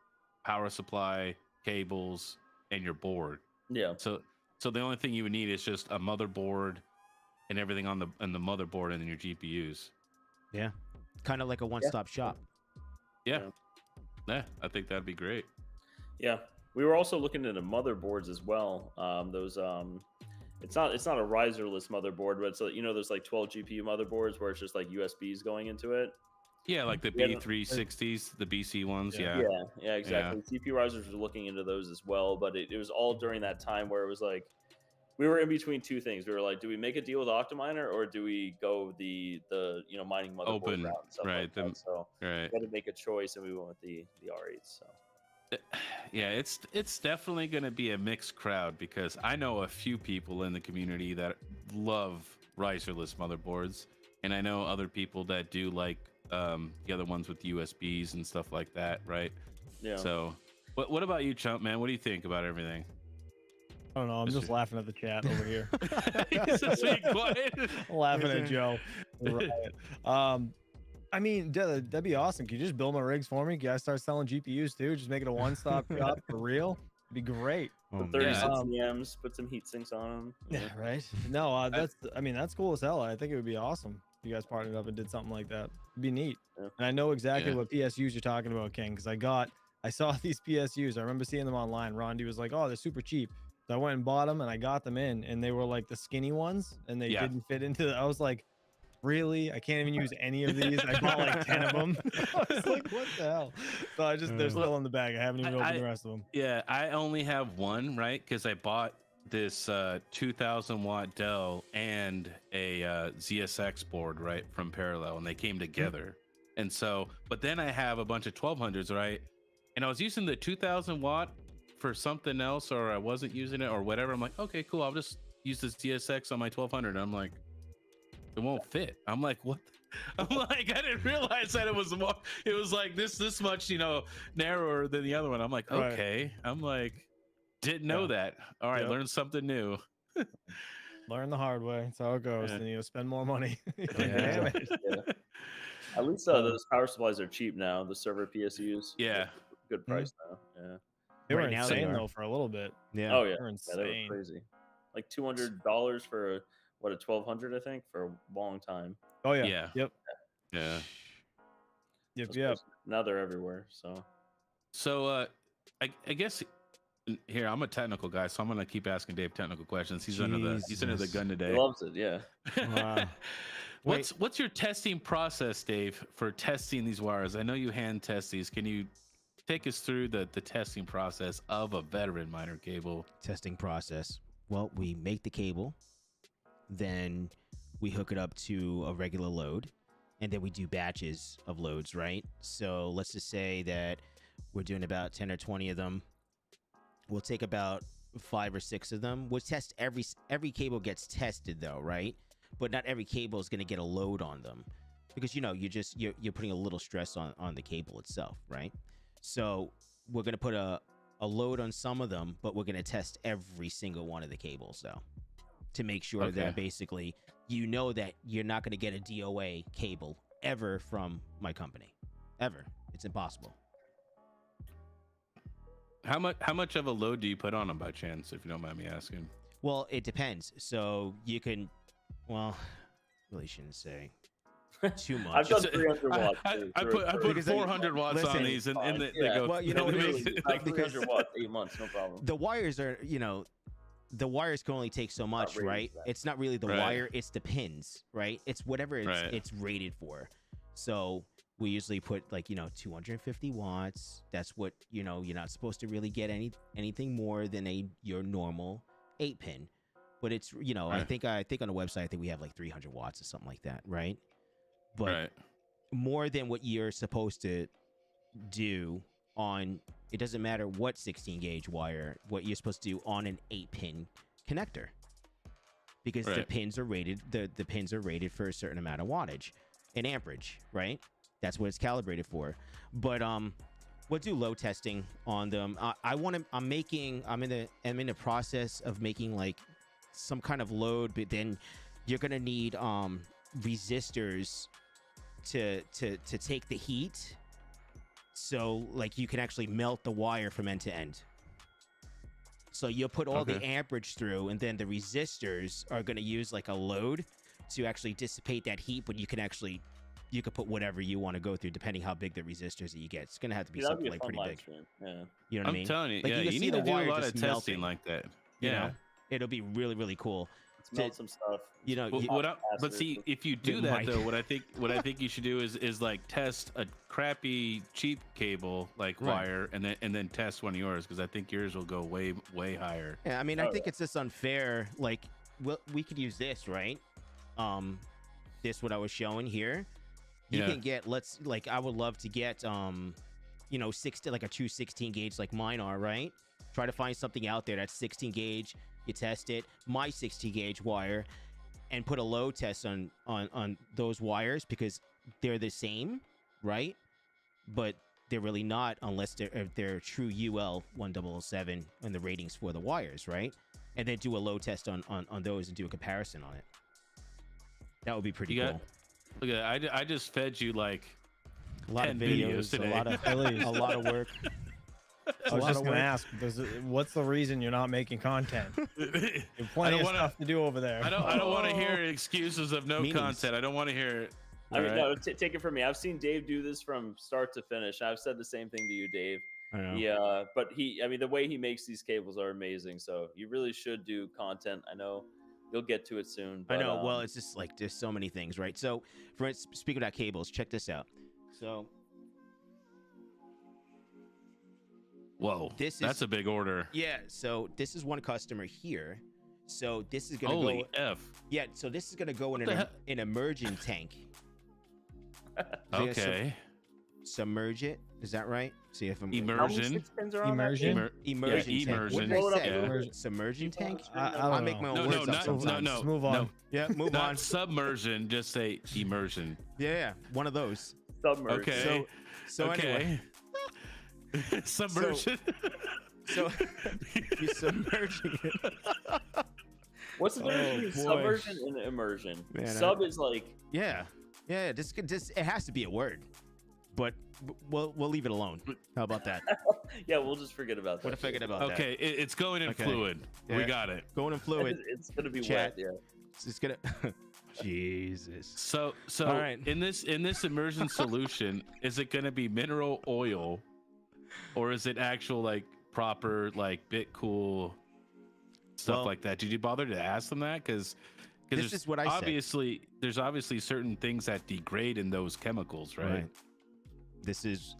power supply, cables, and your board. yeah, So the only thing you would need is just a motherboard and everything on the motherboard and then your GPUs. Yeah, kind of like a one-stop shop. Yeah, I think that'd be great. yeah. We were also looking into motherboards as well. Those it's not a riserless motherboard, but it's you know, there's like 12 GPU motherboards where it's just like USBs going into it. Yeah, like the B360s, the BC ones. Yeah. Yeah, exactly. GPURisers were looking into those as well, but it was all during that time where it was like we were in between two things. We were like, do we make a deal with Optiminer or do we go the you know, mining motherboard Open, route and stuff right? like that? So Right. we had to make a choice, and we went with the R8s. So Yeah, it's definitely going to be a mixed crowd because I know a few people in the community that love riserless motherboards, and I know other people that do like the other ones with USBs and stuff like that, right? yeah. So, what about you, Chump, man? What do you think about everything? I don't know. I'm just laughing at the chat over here. He's just being quiet. Laughing at Joe. Right. I mean, that'd be awesome. Can you just build my rigs for me? Can you guys start selling GPUs too? Just make it a one-stop shop for real. It'd be great. Put man. 36 EMs, put some heat sinks on them. Yeah, right. No, that's cool as hell. I think it would be awesome if you guys partnered up and did something like that. It'd be neat. Yeah. And I know exactly what PSUs you're talking about, King, because I saw these PSUs. I remember seeing them online. Rondi was like, "Oh, they're super cheap." So I went and bought them, and I got them in, and they were like the skinny ones, and they didn't fit into. I was like, really? I can't even use any of these. I bought like 10 of them. I was like, what the hell? So they're still in the bag. I haven't even opened the rest of them. Yeah, I only have one, right? Because I bought this 2000 watt Dell and a ZSX board, right, from Parallel, and they came together. And so, but then I have a bunch of 1200s, right? And I was using the 2000 watt for something else, or I wasn't using it, or whatever. I'm like, okay, cool. I'll just use this ZSX on my 1200. And I'm like, it won't fit. I'm like, what? I'm like, I didn't realize that it was more. It was like this much, you know, narrower than the other one. I'm like, okay. I'm like, didn't know that. All right, learn something new. Learn the hard way. That's how it goes. And you spend more money. Yeah. At least those power supplies are cheap now. The server PSUs. Yeah. Good price now. Yeah. They were Right now they insane are. though for a little bit. Yeah. Oh yeah. They're Yeah, they were insane. crazy. Like $200 for a 1200, I think, for a long time. Oh yeah. Yeah. Yep. Yeah. Yep. Now they're everywhere. So I guess here I'm a technical guy, so I'm gonna keep asking Dave technical questions. He's under the gun he today. loves it. Yeah. Wow. What's your testing process, Dave, for testing these wires? I know you hand test these. Can you take us through the testing process of a veteran miner cable? Testing process. Well, we make the cable. then we hook it up to a regular load, and then we do batches of loads, right? So let's just say that we're doing about 10 or 20 of them. We'll take about 5 or 6 of them. We'll test every cable gets tested though, right? But not every cable is going to get a load on them, because you're putting a little stress on the cable itself, right? So we're going to put a load on some of them, but we're going to test every single one of the cables though, to make sure that basically that you're not going to get a DOA cable ever from my company. Ever. It's impossible. How much of a load do you put on them by chance, if you don't mind me asking? Well, it depends. So you can, well, really shouldn't say too much. I've done 300 watts. I put 400 watts on these, and they go. Well, you know what it is? Because 300 watts, 8 months, no problem. The wires are, the wires can only take so much, right? It's not really the wire, it's the pins, right? It's whatever it's rated for. So we usually put 250 watts. That's what, you're not supposed to really get anything more than your normal 8-pin. But it's, I think on the website, I think we have 300 watts or something like that, right? But more than what you're supposed to do on, it doesn't matter what 16 gauge wire, what you're supposed to do on an 8-pin connector, because the pins are rated, the pins are rated for a certain amount of wattage and amperage, right? That's what it's calibrated for. But we'll do load testing on them. I'm in the process of making some kind of load, but then you're gonna need resistors to take the heat, so you can actually melt the wire from end to end. So you'll put all the amperage through, and then the resistors are going to use a load to actually dissipate that heat, but you can put whatever you want to go through depending how big the resistors that you get. It's going to have to be something pretty big. Yeah. You know what I mean? I'm telling you, you need to do a lot of testing like that. Yeah. It'll be really, really cool. Melt some stuff. But see, if you do that though, what I think you should do is test a crappy cheap cable wire, and then test one of yours, because I think yours will go way higher. Yeah, I mean, I think it's just unfair. We could use this, right? This what I was showing here. You can get I would love to get 60 a true 16 gauge like mine are, right? Try to find something out there that's 16 gauge. You test it, my 16 gauge wire, and put a load test on those wires, because they're the same, right? But they're really not, unless they're true UL 1007 and the ratings for the wires, right? And then do a load test on those and do a comparison on it. That would be pretty cool. Look at that. I just fed you a lot of videos today. A lot of work. I was just going to ask, what's the reason you're not making content? You have plenty of stuff to do over there. I don't want to hear excuses of no content. I don't want to hear it. No, take it from me. I've seen Dave do this from start to finish. I've said the same thing to you, Dave. I know. Yeah, but the way he makes these cables are amazing. So you really should do content. I know you'll get to it soon. But, I know. Well, it's just there's so many things, right? So, for instance, speaking about cables, check this out. So. Whoa, that's a big order. Yeah, so this is one customer here. So this is gonna Holy F. Yeah, so this is gonna go in an immersion tank. Okay. Submerge it. Is that right? See if I'm immersion. Immersion. Immersion. Submersion tank. I'll make my own words up sometimes. No. Move on. Yeah, move not on. Submersion. Just say immersion. Yeah, one of those. Submerge. Okay. So anyway. Submersion. So you're submerging it. What's the difference between submersion and immersion? Man, Sub is yeah. This it has to be a word, but we'll leave it alone. How about that? Yeah, we'll just forget about that. We'll forget about that. Okay, it's going in fluid. Yeah. We got it. Going in fluid. It's gonna be Chat. wet. Yeah. It's gonna. Jesus. So all right. in this immersion solution, is it gonna be mineral oil? Or is it actual proper bit cool stuff like that? Did you bother to ask them that? Because this is what I said. There's obviously certain things that degrade in those chemicals, right? This is,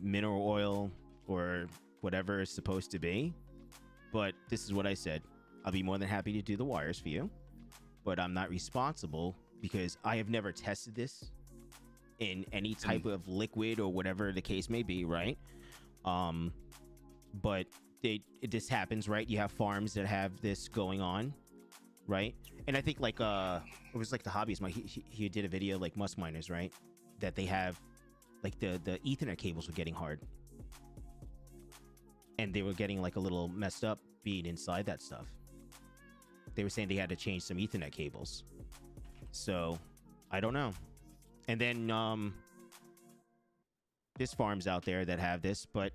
mineral oil or whatever it's supposed to be. But this is what I said. I'll be more than happy to do the wires for you. but I'm not responsible because I have never tested this in any type of liquid or whatever the case may be, right? But this happens, right? You have farms that have this going on, right? And I think like it was like the hobbyist, he did a video like Musk Miners, right? That they have like the Ethernet cables were getting hard, and they were getting like a little messed up being inside that stuff. They were saying they had to change some Ethernet cables. So I don't know. And then there's farms out there that have this, but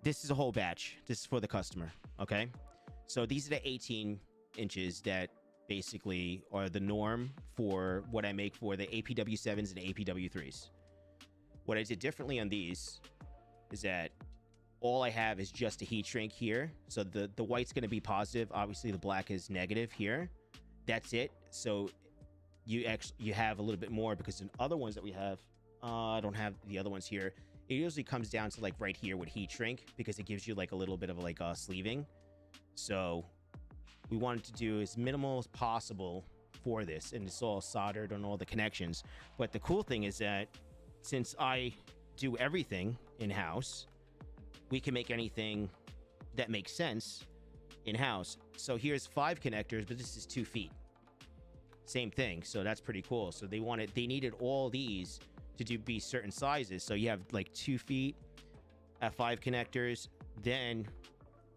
this is a whole batch. This is for the customer, okay? So these are the 18 inches that basically are the norm for what I make for the APW7s and APW3s. What I did differently on these is that all I have is just a heat shrink here. So the white's going to be positive. Obviously, the black is negative here. That's it. So you have a little bit more because in other ones that we have, I don't have the other ones here. It usually comes down to like right here with heat shrink because it gives you like a little bit of like sleeving. So we wanted to do as minimal as possible for this, and it's all soldered on all the connections. But the cool thing is that since I do everything in-house, we can make anything that makes sense in-house. So here's 5 connectors, but this is 2 feet. Same thing. So that's pretty cool. So they needed all these to be certain sizes. So you have like 2 feet at 5 connectors. Then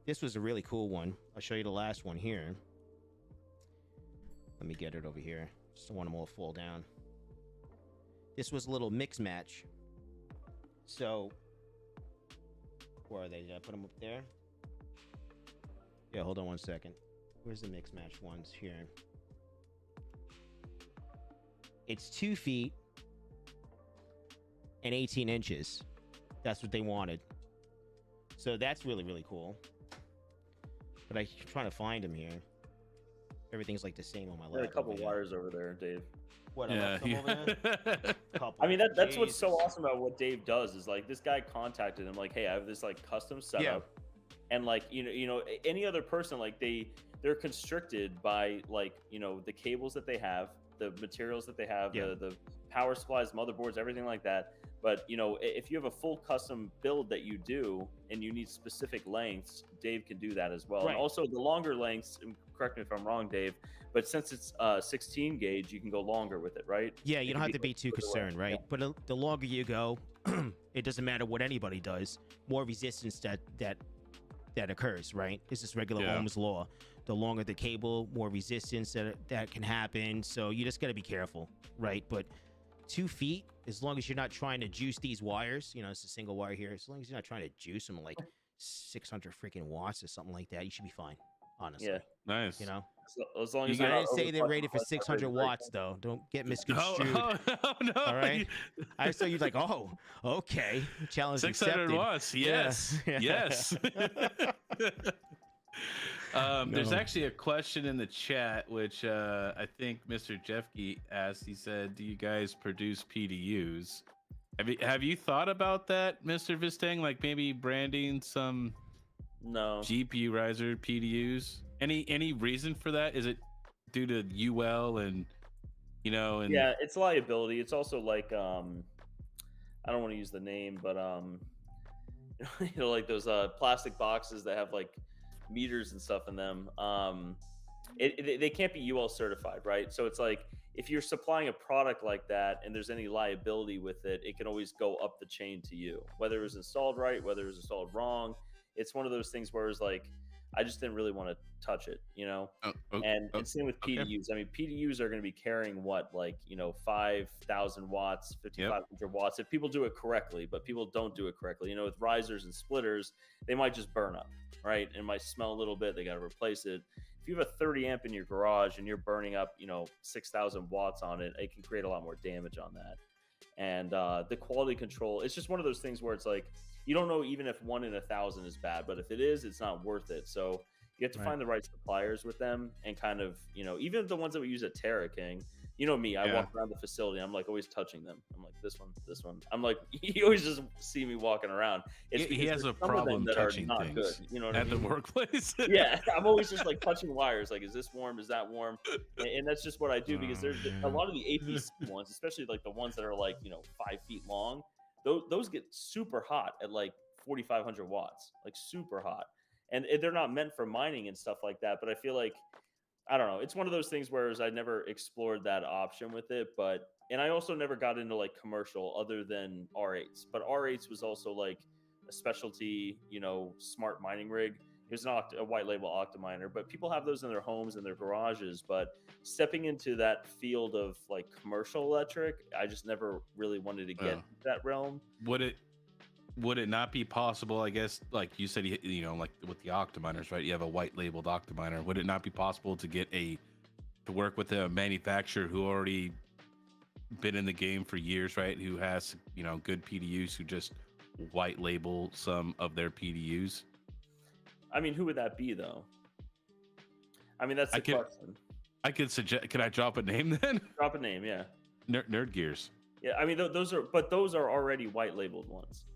this was a really cool one. I'll show you the last one here. Let me get it over here. Just don't want them all to fall down. This was a little mix match. So where are they? Did I put them up there? Yeah, hold on one second. Where's the mix match ones here? It's 2 feet and 18 inches. That's what they wanted. So that's really, really cool. But I'm trying to find them here. Everything's like the same on my left. There are a couple wires over there, Dave. What? I left them over there? Couple. I mean, that's what's so awesome about what Dave does is like this guy contacted him like, hey, I have this like custom setup, and like you know any other person like they're constricted by like the cables that they have, the materials that they have, the power supplies, motherboards, everything like that. But if you have a full custom build that you do and you need specific lengths, Dave can do that as well. Right. And also the longer lengths, and correct me if I'm wrong, Dave, but since it's 16 gauge, you can go longer with it, right? Yeah, you don't have to be too concerned, right? Yeah. But the longer you go, it doesn't matter what anybody does, more resistance that occurs, right? This is regular Ohm's law. The longer the cable, more resistance that can happen. So you just got to be careful, right? But 2 feet, as long as you're not trying to juice these wires, it's a single wire here. As long as you're not trying to juice them like 600 freaking watts or something like that, you should be fine. Honestly, yeah, nice. As long as I didn't say they're rated for 600 watts though. Don't get misconstrued. No. All right. I saw you like, oh, okay. Challenge 600 accepted. watts. Yes. Yeah. Yes. There's actually a question in the chat, which I think Mr. Jeffkey asked. He said, "Do you guys produce PDUs? Have you thought about that, Mr. Vistang? Like maybe branding some GPURiser PDUs? Any reason for that? Is it due to UL and and yeah, it's liability. It's also like I don't want to use the name, but like those plastic boxes that have like meters and stuff in them. They can't be UL certified, right? So it's like if you're supplying a product like that and there's any liability with it, it can always go up the chain to you, whether it was installed right, whether it was installed wrong. It's one of those things where it's like I just didn't really want to touch it, and same with PDUs. I mean, PDUs are going to be carrying 5,000 watts, 5,500 watts if people do it correctly, but people don't do it correctly. With risers and splitters, they might just burn up, right? It might smell a little bit. They got to replace it. If you have a 30 amp in your garage and you're burning up, 6,000 watts on it, it can create a lot more damage on that. And the quality control, it's just one of those things where it's like, you don't know even if 1 in 1,000 is bad, but if it is, it's not worth it. So you have to find the right suppliers with them and kind of, even the ones that we use at Terra King, You know me, I Yeah. walk around the facility. I'm like always touching them. I'm like this one. I'm like you always just see me walking around. It's He because has there's a some of them problem that are touching not things good. You know what I at the mean? workplace. Yeah, I'm always just like touching wires. Like, is this warm? Is that warm? And that's just what I do because there's a lot of the APC ones, especially like the ones that are like 5 feet long. Those get super hot at like 4,500 watts, like super hot, and they're not meant for mining and stuff like that. But I feel like I don't know. It's one of those things whereas I never explored that option with it, and I also never got into like commercial other than R8s. But R8s was also like a specialty, smart mining rig. It was not a white label Octominer, but people have those in their homes and their garages. But stepping into that field of like commercial electric, I just never really wanted to get into that realm. Would it not be possible, I guess, like you said, like with the Octominers, right? You have a white labeled Octominer. Would it not be possible to work with a manufacturer who already been in the game for years, right? Who has, good PDUs, who just white label some of their PDUs? I mean, who would that be though? I mean, that's the question. I could suggest, can I drop a name then? Drop a name, yeah. Nerd Gears. Yeah, I mean, those are already white labeled ones.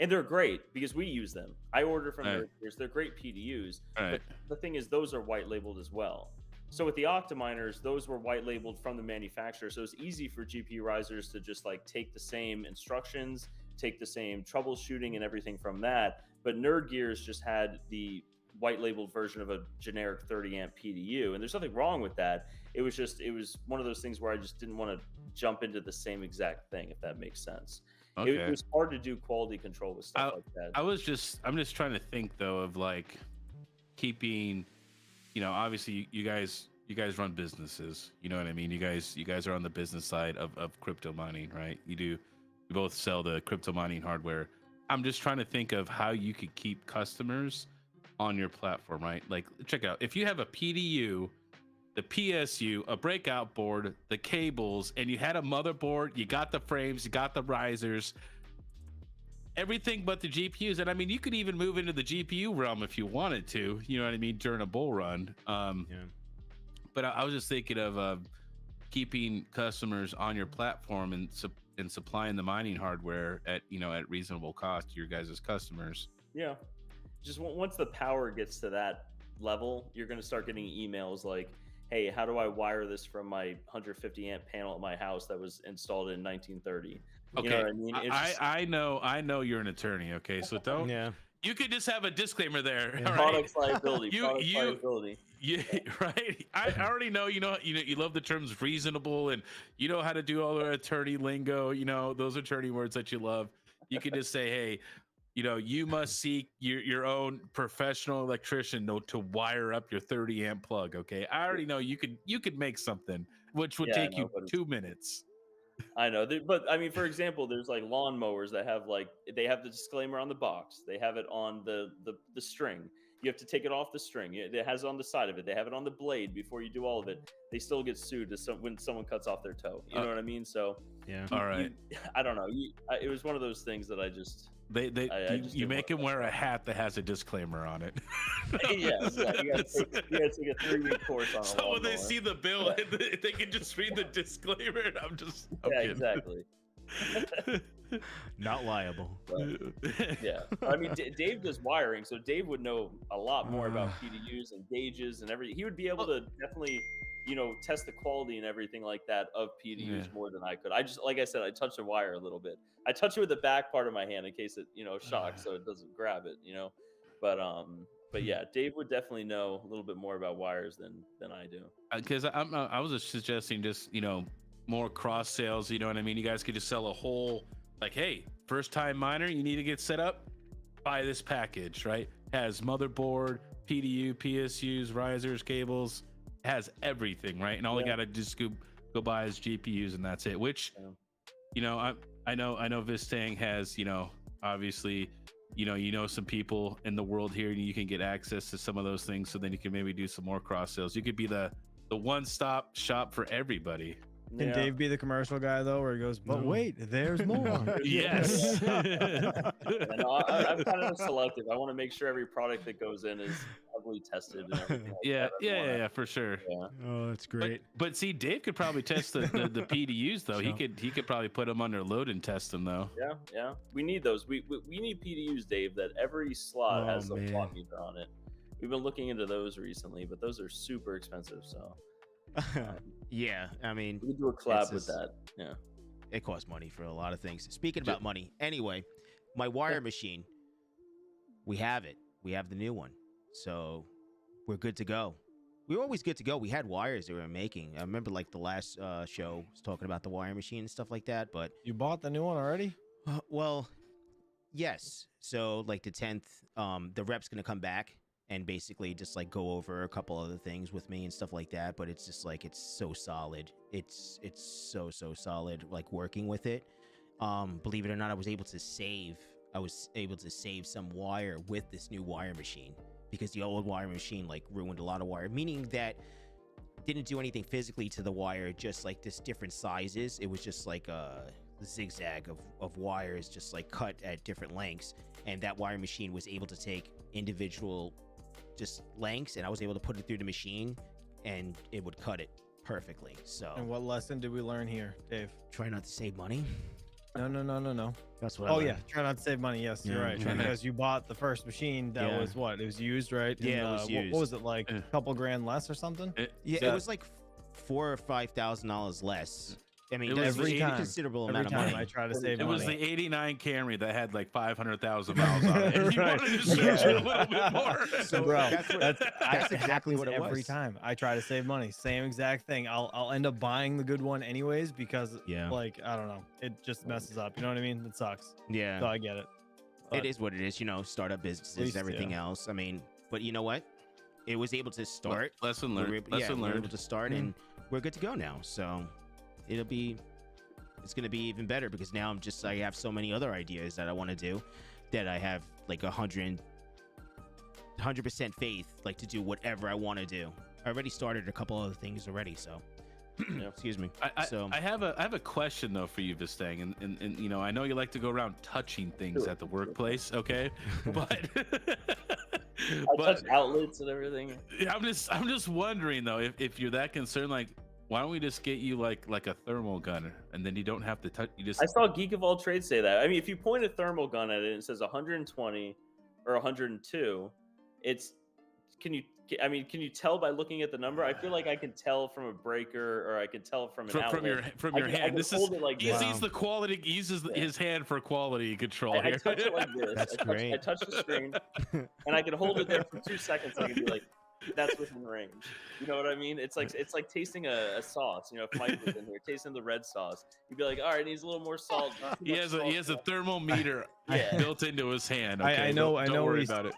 And they're great because we use them. I order from Nerd Gears. They're great PDUs. But the thing is, those are white labeled as well. So with the Octominers, those were white labeled from the manufacturer. So it's easy for GPURisers to just like take the same instructions, take the same troubleshooting and everything from that. But Nerd Gears just had the white labeled version of a generic 30 amp PDU. And there's nothing wrong with that. It was one of those things where I just didn't want to jump into the same exact thing, if that makes sense. Okay. It was hard to do quality control with stuff like that. I'm just trying to think though of like keeping, obviously you guys run businesses, you know what I mean? You guys are on the business side of crypto mining, right? You both sell the crypto mining hardware. I'm just trying to think of how you could keep customers on your platform, right? Like, check out, if you have a PDU, the PSU, a breakout board, the cables, and you had a motherboard, you got the frames, you got the risers, everything but the GPUs. And I mean, you could even move into the GPU realm if you wanted to, you know what I mean, during a bull run. But I was just thinking of keeping customers on your platform and supplying the mining hardware at reasonable cost to your guys' customers. Yeah. Just once the power gets to that level, you're going to start getting emails like, hey, how do I wire this from my 150 amp panel at my house that was installed in 1930? Okay, you know what I mean? I know you're an attorney. Okay, so don't. Yeah. You could just have a disclaimer there. All right? Product liability. Liability. Yeah, right. I already know. You love the terms reasonable, and you know how to do all the attorney lingo. Those attorney words that you love. You could just say, hey, you must seek your own professional electrician to wire up your 30 amp plug. Okay, I already know you could make something which would take you 2 minutes. I know, but I mean, for example, there's like lawnmowers that have they have the disclaimer on the box. They have it on the string. You have to take it off the string. It has it on the side of it. They have it on the blade before you do all of it. They still get sued when someone cuts off their toe. You know what I mean? So yeah. All right. I don't know. It was one of those things that I just. You make him wear a hat that has a disclaimer on it. Yeah, exactly. You gotta take a 3-week course on it. So when they see the bill, they can just read the disclaimer. I'm kidding. Exactly. Not liable. But, yeah, I mean, Dave does wiring, so Dave would know a lot more about PDUs and gauges and everything. He would be able to definitely, test the quality and everything like that of PDUs more than I could. I just, like I said, I touch the wire a little bit. I touch it with the back part of my hand in case it, shocks, so it doesn't grab it, But yeah, Dave would definitely know a little bit more about wires than I do. Because I was just suggesting just more cross sales. You know what I mean? You guys could just sell a whole hey, first time miner, you need to get set up. Buy this package, right? Has motherboard, PDU, PSUs, risers, cables. Has everything, right? And all you gotta just go buy is GPUs, and that's it. Which, I know Vistang has, obviously, some people in the world here, and you can get access to some of those things. So then you can maybe do some more cross sales. You could be the one-stop shop for everybody. Can Dave be the commercial guy though, where he goes, but wait, there's more? Yes. I'm kind of selective. I want to make sure every product that goes in is of fully tested and everything. Like Yeah, that. yeah, for sure. Yeah. Oh, that's great. But see, Dave could probably test the PDUs though. He could probably put them under load and test them though. Yeah. We need those. We need PDUs, Dave. That every slot has a man. watt meter on it. We've been looking into those recently, but those are super expensive. So Yeah, I mean, we can do a collab with that. Yeah. It costs money for a lot of things. Speaking about money, anyway, my wire machine, we have it. We have the new one. So we're good to go. We were always good to go. We had wires that we were making. I remember like the last show was talking about the wire machine and stuff like that. But You bought the new one already? well, yes. So like the 10th, the rep's going to come back and basically just like go over a couple other things with me and stuff like that. But it's just like, it's so solid. It's so solid, like working with it. Believe it or not, I was able to save some wire with this new wire machine, because the old wire machine like ruined a lot of wire, meaning that didn't do anything physically to the wire, just like this different sizes. It was just like a zigzag of wires just like cut at different lengths, and that wire machine was able to take individual just lengths, and I was able to put it through the machine and it would cut it perfectly. So And what lesson did we learn here, Dave? try not to save money. No. That's what I Oh learned. yeah, try not to save money. Yes, you're Yeah, right. yeah. Because you bought the first machine that Yeah. was what? It was used, right? Yeah, it And, was what used. was it, like a couple grand less or something? Yeah, Yeah. it was like $4,000 or $5,000 less. I mean, It that's was a every time. considerable Every amount of time money. I try to save It money. was the '89 Camry that had like 500,000 miles on it. And you Right. wanted to stretch it a little bit more. So Bro, that's exactly what it every was. time I try to save money. Same exact thing. I'll end up buying the good one anyways because Yeah. like I don't know, it just messes up. You know what I mean? It sucks. Yeah, So I get it. it But is what it is. You know, startup businesses, least, everything else. I mean, but you know what? It was able to start. Lesson We were learned. able- yeah, Lesson we were learned. able to start, and we're good to go now. So it's gonna be even better, because now I have so many other ideas that I want to do, that I have like 100% faith, like to do whatever I want to do. I already started a couple other things already, so excuse me. I have a question though for you, Vistang, and you know, I know you like to go around touching things at the workplace, okay? But I touch outlets and everything. I'm just wondering though, if you're that concerned, like, why don't we just get you like a thermal gunner, and then you don't have to touch. You just I saw Geek of All Trades say that. I mean, if you point a thermal gun at it and it says 120 or 102, can you tell by looking at the number? I feel like I can tell from a breaker, or I can tell from an outlet. from your I hand. can This is hold it like he this. sees the quality. He uses his hand for quality control I here. touch it like this. That's I great. touch the screen, and I can hold it there for 2 seconds. I can be like, that's within range. You know what I mean? It's like tasting a sauce. You know, if Mike was in here tasting the red sauce, you'd be like, all right, it needs a little more salt. not too He much has salt." a thermometer Yeah. built into his hand. I Okay? know- Don't I know worry we- about it.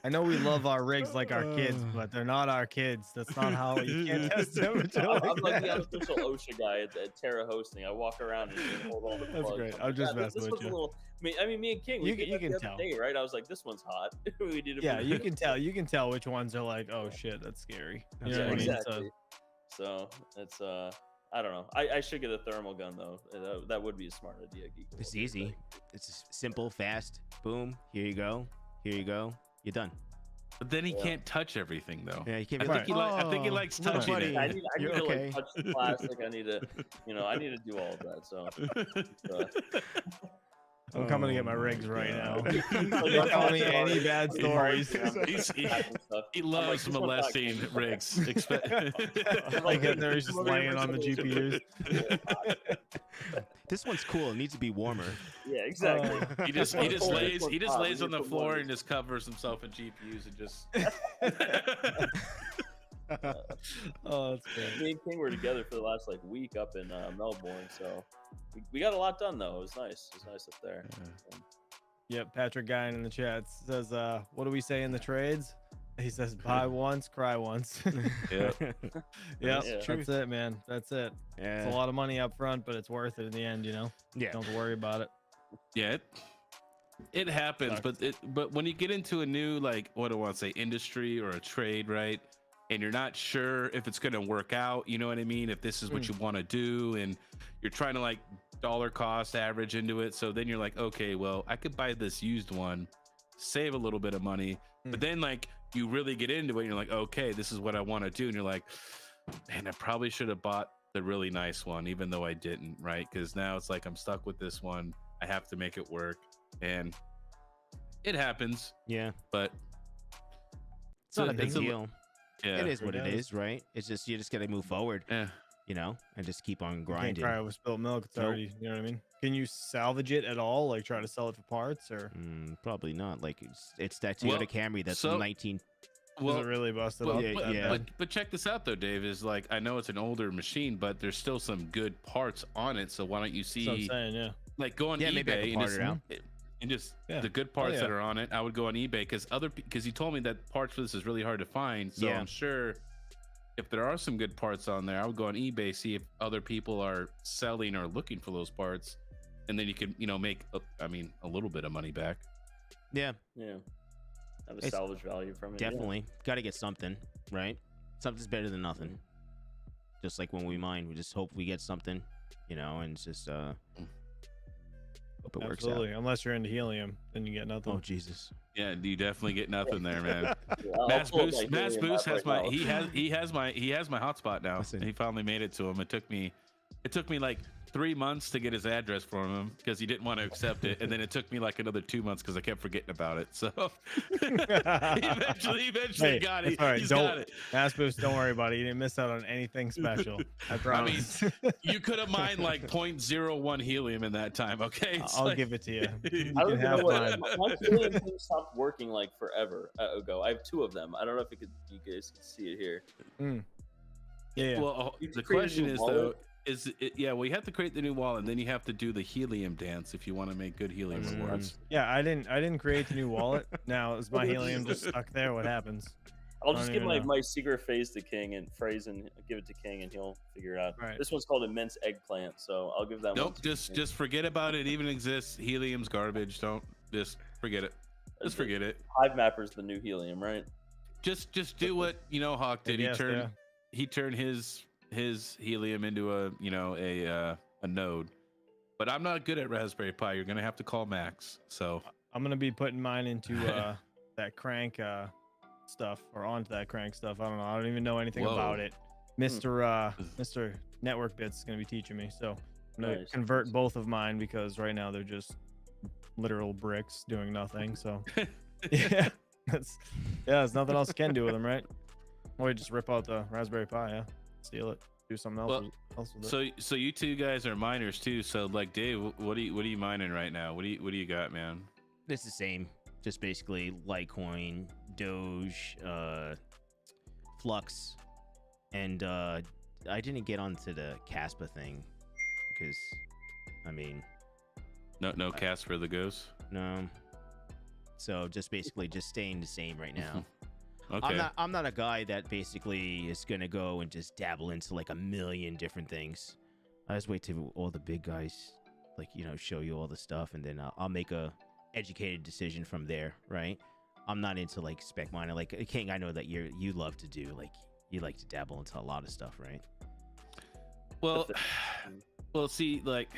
I know we love our rigs like our kids, but they're not our kids. That's not how you can't test temperature. I'm like like the that. unofficial OSHA guy at Terra Hosting. I walk around and hold all the That's plugs. great. I'm I'm like, just "Yeah, messing this with one's a you. little. Me and King, You we can- did you that can the tell. other day, right? I was like, this one's hot. We need to. Yeah, move you it. can tell. You can tell which ones are like, oh shit, that's scary. You know Yeah, what I mean? exactly. So it's I don't know. I should get a thermal gun though. That would be a smart idea. Geek. It's easy. It's simple, fast. Boom. Here you go. Here you go. You're done. But then he Yeah. can't touch everything though. Yeah, you can't I be think, like, I think he likes little touching buddy. it. I need You're to okay. like touch the plastic. I need to do all of that. So I'm coming to get my rigs right now. Like, Don't tell me any bad stories. He loves molesting rigs. Like in there, he's just laying on the GPUs. This one's cool. It needs to be warmer. Yeah, exactly. He just lays on the floor and just covers himself in GPUs and just. Oh, that's great. Me and King were together for the last like week up in Melbourne, so we got a lot done though. It was nice. It was nice up there. Yep, Patrick Guyan in the chat says, what do we say in the trades? He says, buy once, cry once. Yeah. Yep, Yeah. that's it, man. That's it. It's a lot of money up front, but it's worth it in the end, you know? Yeah. Don't worry about it. Yeah, it happens, but when you get into a new, like, what do I want to say, industry or a trade, right? And you're not sure if it's going to work out, you know what I mean? If this is what you want to do, and you're trying to like dollar cost average into it. So then you're like, okay, well, I could buy this used one, save a little bit of money, but then like you really get into it and you're like, okay, this is what I want to do, and you're like, man, I probably should have bought the really nice one, even though I didn't, right? Because now it's like I'm stuck with this one. I have to make it work, and it happens. Yeah, but it's not a big deal. Yeah, it is what it is, right? It's just you just gotta move forward, yeah. you know, and just keep on You can't grinding. cry over spilled milk. It's already, you know what I mean? Can you salvage it at all? Like try to sell it for parts or? Probably not. Like it's that Toyota Camry that's so- 19. Is it really busted well, up? yeah. But check this out though, Dave. Is like, I know it's an older machine, but there's still some good parts on it. So why don't you see, That's what I'm saying, yeah. like, go on maybe I eBay could part it out. and just Yeah. the good parts yeah. that are on it. I would go on eBay because you told me that parts for this is really hard to find. So Yeah. I'm sure if there are some good parts on there, I would go on eBay, see if other people are selling or looking for those parts, and then you could, make a little bit of money back. Yeah, Have a It's salvage value from it. definitely got to get something, right? Something's better than nothing. Just like when we mine, we just hope we get something, and it's just hope it works out. Absolutely. Unless you're into helium, then you get nothing. Oh Jesus! Yeah, you definitely get nothing there, man. Yeah, I'll Mass pull up Boost, my Mass helium Boost app has right my now. he has my hotspot now. Listen. He finally made it to him. It took me like 3 months to get his address from him because he didn't want to accept it, and then it took me like another 2 months because I kept forgetting about it. So eventually Hey, got it. it's all right. He's Don't, got it. Mass Boost, don't worry about it. You didn't miss out on anything special. I promise. You could have mined like 0.01 helium in that time. Okay, It's I'll like- give it to you. You I don't can even have know what mine. my helium thing stopped working like forever ago. I have 2 of them. I don't know if you guys can see it here. Yeah. Well, You the create a question new is wallet? though, well, you have to create the new wallet, and then you have to do the helium dance if you want to make good helium rewards. Yeah, I didn't create the new wallet. Now is my helium just stuck there? What happens? I'll I just don't give even know. my secret phase to King and phrase and give it to King, and he'll figure it out. Right. This one's called immense eggplant, so I'll give that one. Nope, to just King. just forget about it. Even exists. Helium's garbage. Don't just forget it. Just forget it. Hive Mapper's the new helium, right? Just do what Hawk did. Yes, yeah. He turned his helium into a node. But I'm not good at Raspberry Pi. You're gonna have to call Max. So I'm gonna be putting mine into that crank stuff or onto that crank stuff. I don't know. I don't even know anything Whoa. about it. Mr. Network Bits is gonna be teaching me. So I'm gonna Nice. convert both of mine because right now they're just literal bricks doing nothing. So yeah, there's nothing else you can do with them, right? Or you just rip out the Raspberry Pi, yeah, steal it, do something else, Well, with it. so you two guys are miners too. So like Dave, what are you mining right now? What do you got, man? It's the same. Just basically Litecoin, Doge, Flux, and I didn't get onto the Caspa thing because, No Casper the Ghost. no. So just basically just staying the same right now. Okay. I'm not a guy that basically is gonna go and just dabble into like a million different things. I just wait till all the big guys show you all the stuff, and then I'll make a educated decision from there, right? I'm not into like spec mining. Like King, I know that you love to do, like you like to dabble into a lot of stuff, right? Well, see, like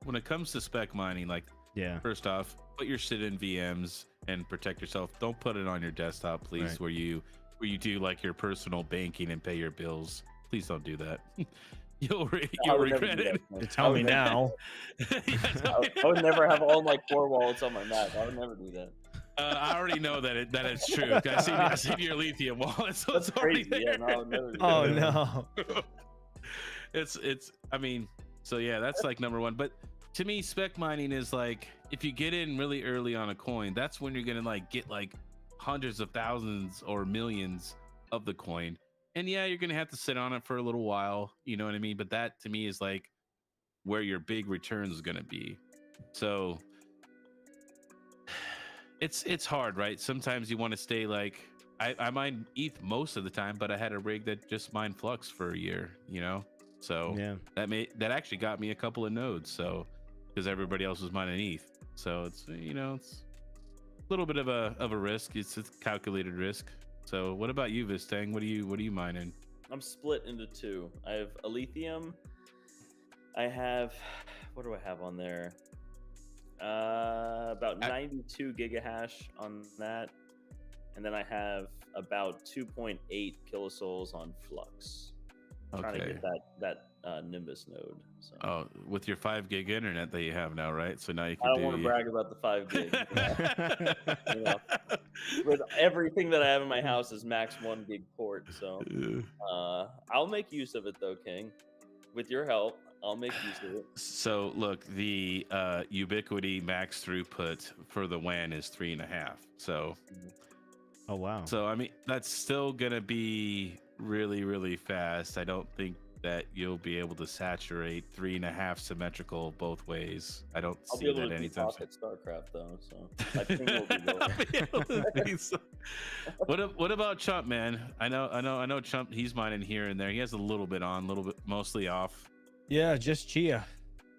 when it comes to spec mining, like Yeah. first off, put your shit in VMs and protect yourself. Don't put it on your desktop, please, Right. where you do like your personal banking and pay your bills. Please don't do that. You'll I would never regret do it. that, man. You tell me now. I would never have all my core wallets on my Mac. I would never do that. I already know that it's true. I seen your lithium wallet, so That's it's already crazy. there. Yeah, no, I would never do Oh that. no. It's so yeah, that's like number one. But to me, spec mining is like if you get in really early on a coin, that's when you're gonna like get like hundreds of thousands or millions of the coin. And yeah, you're gonna have to sit on it for a little while, you know what I mean? But that to me is like where your big returns is gonna be. So it's hard, right? Sometimes you want to stay like I mine ETH most of the time, but I had a rig that just mined Flux for a year, So Yeah. that actually got me a couple of nodes, so because everybody else was mining ETH. So it's it's a little bit of a risk. It's a calculated risk. So what about you, Vistang? What are you mining? I'm split into 2. I have a lithium. I have, what do I have on there? About 92 gigahash on that. and then I have about 2.8 kilosouls on Flux. Trying to get that Nimbus node. So. Oh, with your 5 gig internet that you have now, right? So now you can I don't want to brag about the 5 gig. You know, with everything that I have in my house is max 1 gig port. So I'll make use of it though, King. With your help, I'll make use of it. So look, the Ubiquity max throughput for the WAN is 3.5. So. Oh wow. So I mean, that's still gonna be really, really fast. I don't think that you'll be able to saturate 3.5 symmetrical both ways. I don't see that anytime soon. I'll be able to talk at StarCraft though, so I think we'll be lower. What about Chump, man? I know Chump. He's mining here and there. He has a little bit on, a little bit mostly off. Yeah, just Chia.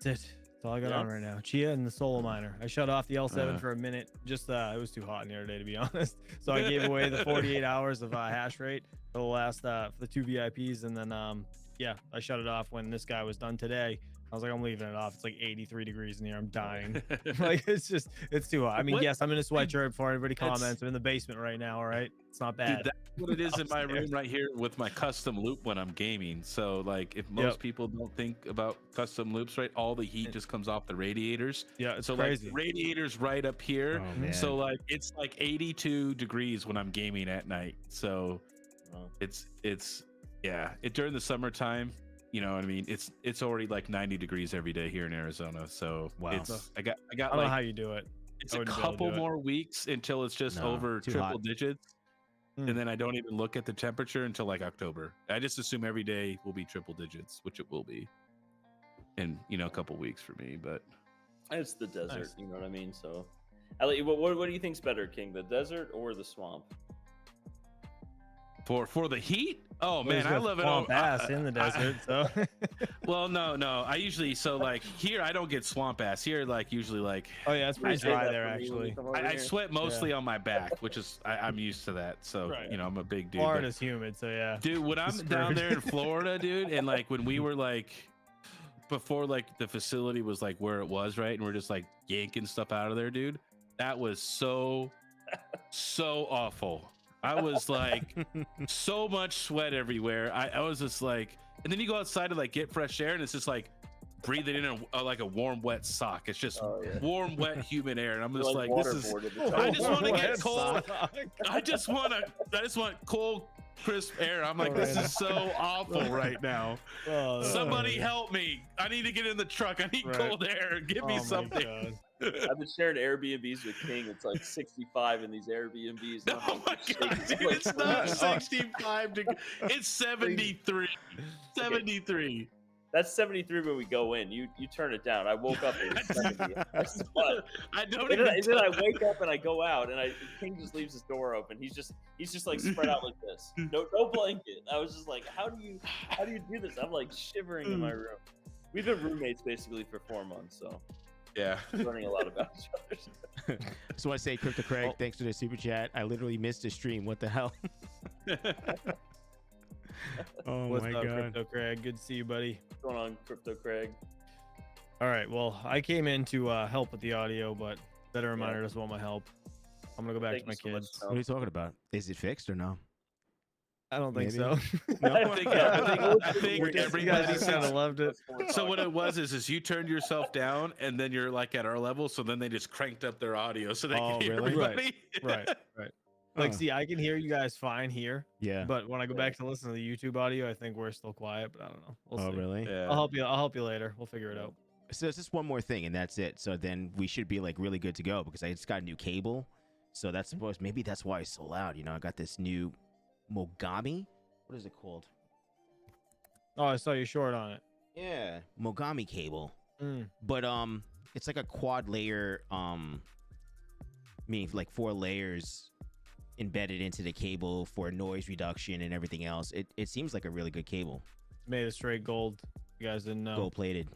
That's it. That's all I got on right now. Chia and the solo miner. I shut off the L7 for a minute. Just it was too hot in here today, to be honest. So I gave away the 48 hours of hash rate for the last for the 2 VIPs, and then yeah, I shut it off when this guy was done today. I was like, I'm leaving it off. It's like 83 degrees in here. I'm dying. Like it's too hot. I mean, yes, I'm in a sweatshirt before everybody comments. I'm in the basement right now. All right, it's not bad. Dude, that's what it is in my room right here with my custom loop when I'm gaming. So like, if most people don't think about custom loops, right, all the heat just comes off the radiators. Yeah, it's so crazy. Like radiators right up here. Oh, so like it's like 82 degrees when I'm gaming at night. So it's yeah. During the summertime. You know what I mean? It's already like 90 degrees every day here in Arizona. So wow. I got I don't know how you do it. It's a couple more weeks until it's just over triple digits. And then I don't even look at the temperature until like October. I just assume every day will be triple digits, which it will be in, you know, a couple weeks for me, but it's the desert, you know what I mean? So what do you think's better, King? The desert or the swamp? For the heat? Oh man, I love it all. Ass in the desert. So well, no. I usually like here I don't get swamp ass. Here like usually like oh yeah, it's pretty dry there actually. I sweat mostly on my back, which is I'm used to that. So you know I'm a big dude. Florida's humid, so yeah. Dude, when I'm down there in Florida, dude, and like when we were like before like the facility was like where it was, right, and we're just like yanking stuff out of there, dude. That was so awful. I was like so much sweat everywhere. I was just like, and then you go outside to like get fresh air, and it's just like breathing in like a warm, wet sock. It's just warm, wet, humid air, and I'm just like this is. I just want to get cold. I just want cold, crisp air. I'm like, this is so awful right now. Somebody help me! I need to get in the truck. I need cold air. Give me something. I've been sharing Airbnbs with King. It's like 65 in these Airbnbs. Oh my god, dude, it's not 65 degrees. It's 73. 73. That's 73 when we go in. You turn it down. I woke up at 70. I don't even. And then I wake up and I go out, and King just leaves his door open. He's just like spread out like this. No blanket. I was just like, how do you do this? I'm like shivering in my room. We've been roommates basically for 4 months, so. Yeah, learning a lot about each other. So I say, Crypto Craig, thanks for the super chat. I literally missed the stream. What the hell? Oh what's my up, god, Crypto Craig? Good to see you, buddy. What's going on, Crypto Craig? All right, well, I came in to help with the audio, but Better Reminder doesn't want my help. I'm gonna go back to my kids. What are you talking about? Is it fixed or no? I don't think so. No? I think everybody kind of loved it. So what it was is you turned yourself down, and then you're like at our level. So then they just cranked up their audio so they can hear everybody. Right. Like, see, I can hear you guys fine here. Yeah. But when I go back to listen to the YouTube audio, I think we're still quiet. But I don't know. We'll see. Really? Yeah. I'll help you later. We'll figure it out. So it's just one more thing, and that's it. So then we should be like really good to go because I just got a new cable. So that's supposed. Maybe that's why it's so loud. You know, I got this new Mogami. What is it called? Oh, I saw you short on it. Yeah, Mogami cable. But it's like a quad layer, meaning like 4 layers embedded into the cable for noise reduction and everything else. It seems like a really good cable. Made of straight gold. You guys didn't know. Gold plated.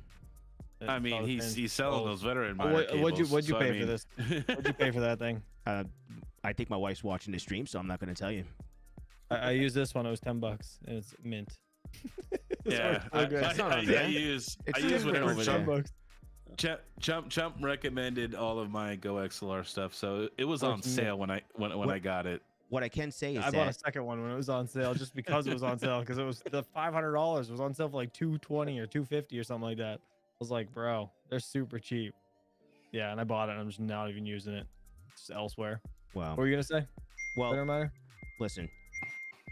I mean, he's selling those veteran miner cables. What'd you pay for this? What'd you pay for that thing? I think my wife's watching the stream, so I'm not going to tell you. I used this one. It was $10, and it's mint. Yeah, I use whatever. Chump recommended all of my Go XLR stuff, so it was on sale when I got it. what I can say is I bought a second one when it was on sale, just because it was on sale, because it was the $500 was on sale for like $220 or $250 or something like that. I was like, bro, they're super cheap. Yeah, and I bought it. And I'm just not even using it. It's just elsewhere. wow. What were you gonna say? Well, Better matter? listen,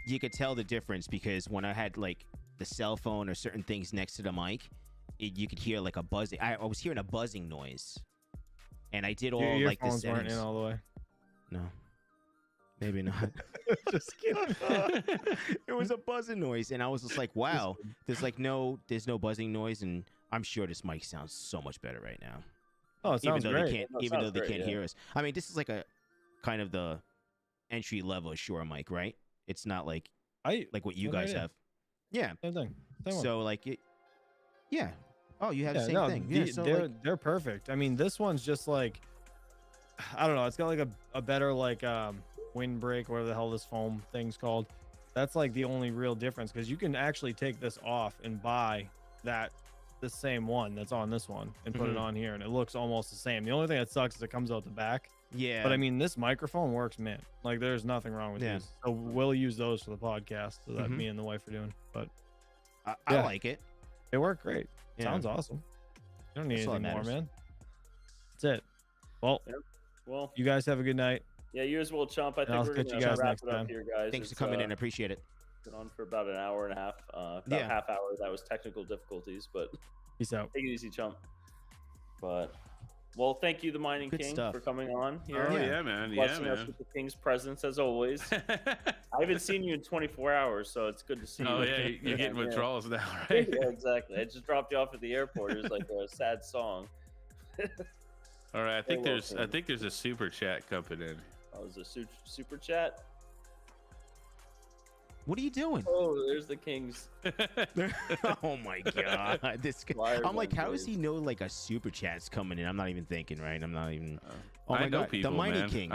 you could tell the difference because when I had like the cell phone or certain things next to the mic, you could hear like a buzzing. I was hearing a buzzing noise, and I did all Your like the earphones weren't settings. in all the way. No, maybe not. Just kidding. It was a buzzing noise, and I was just like, wow, there's no buzzing noise, and I'm sure this mic sounds so much better right now. Oh, it sounds great. Even though they can't hear us. I mean, this is like a kind of the entry level Shure mic, right? It's not like what you guys have. Yeah. Same thing. Same one. So like it. Yeah. Oh, you have the same no, thing. Yeah. So they're perfect. I mean, this one's just like, I don't know. It's got like a better like windbreak, whatever the hell this foam thing's called. That's like the only real difference, because you can actually take this off and buy the same one that's on this one and put it on here, and it looks almost the same. The only thing that sucks is it comes out the back. yeah. But I mean, this microphone works, man. Like, there's nothing wrong with these. So we'll use those for the podcast, so that me and the wife are doing. But I like it. they work great. Yeah. Sounds awesome. You don't need That's all anything that more, matters. man. That's it. Well, Well, you guys have a good night. yeah, you as well, Chump. I think I'll we're catch gonna you guys wrap next it up time. here, guys. Thanks for It's, coming in. I appreciate it. been on for about an hour and a half. About Yeah. half hour. That was technical difficulties, but Peace out. take it easy, Chump. But well, thank you, the Mining Good King, stuff. for coming on here. Oh Yeah. yeah, man. Yeah, Blessing us man. with the King's presence as always. I haven't seen you in 24 hours, so it's good to see you. Oh yeah, you're getting Yeah. withdrawals now, right? Yeah, exactly. I just dropped you off at the airport. It was like a sad song. All right, I think You're there's welcome. a super chat coming in. Oh, it was a super chat. What are you doing? Oh, there's the King's. Oh my god, this guy. Liar I'm like, how does Wednesdays. he know like a super chat's coming in? I'm not even thinking, right? I'm not even. Oh I my know god, people, the Mining man. King.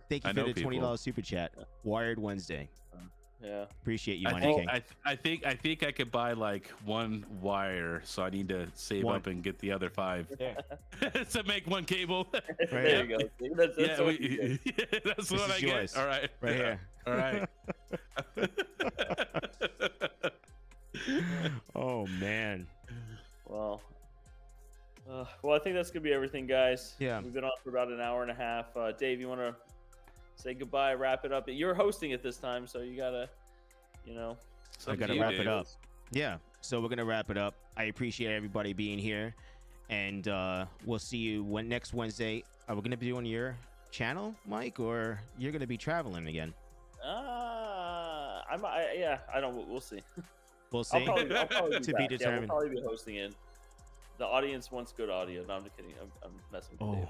Thank you I for know the $20 people. super chat. Wired Wednesday. Yeah. Appreciate you, I Mining think, King. I think I could buy like one wire, so I need to save One. up and get the other 5 Yeah. to make one cable. There you go. See, that's Yeah, what you get. that's This what is I yours. get. All right, Right here. All right. Oh man. Well, I think that's gonna be everything, guys. Yeah. We've been on for about an hour and a half. Dave, you want to say goodbye, wrap it up? You're hosting it this time, so you gotta, I gotta wrap it up. Yeah. So we're gonna wrap it up. I appreciate everybody being here, and we'll see you next Wednesday. Are we gonna be on your channel, Mike, or you're gonna be traveling again? I don't. We'll see. We'll see. I'll probably To be back. Yeah, determined. we'll probably be hosting it. The audience wants good audio. No, I'm just kidding. I'm messing with you.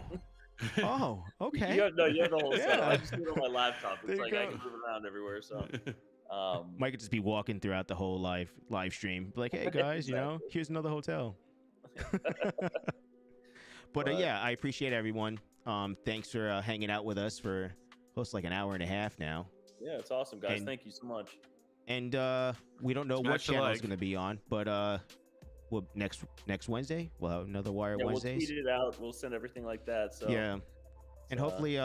Dave. Oh, okay. You have the whole Yeah. setup. I just do it on my laptop. There It's you like I go. can move around everywhere. So, Mike could just be walking throughout the whole live stream, be like, "Hey guys, Exactly. here's another hotel." But yeah, I appreciate everyone. Thanks for hanging out with us for close to like an hour and a half now. yeah, it's awesome, guys. And- Thank you so much. And we don't know what Smash the channel it's like. going to be on, but next Wednesday we'll have another Wire Yeah, we'll Wednesdays. tweet it out. We'll send everything like that. So Yeah, and so, hopefully,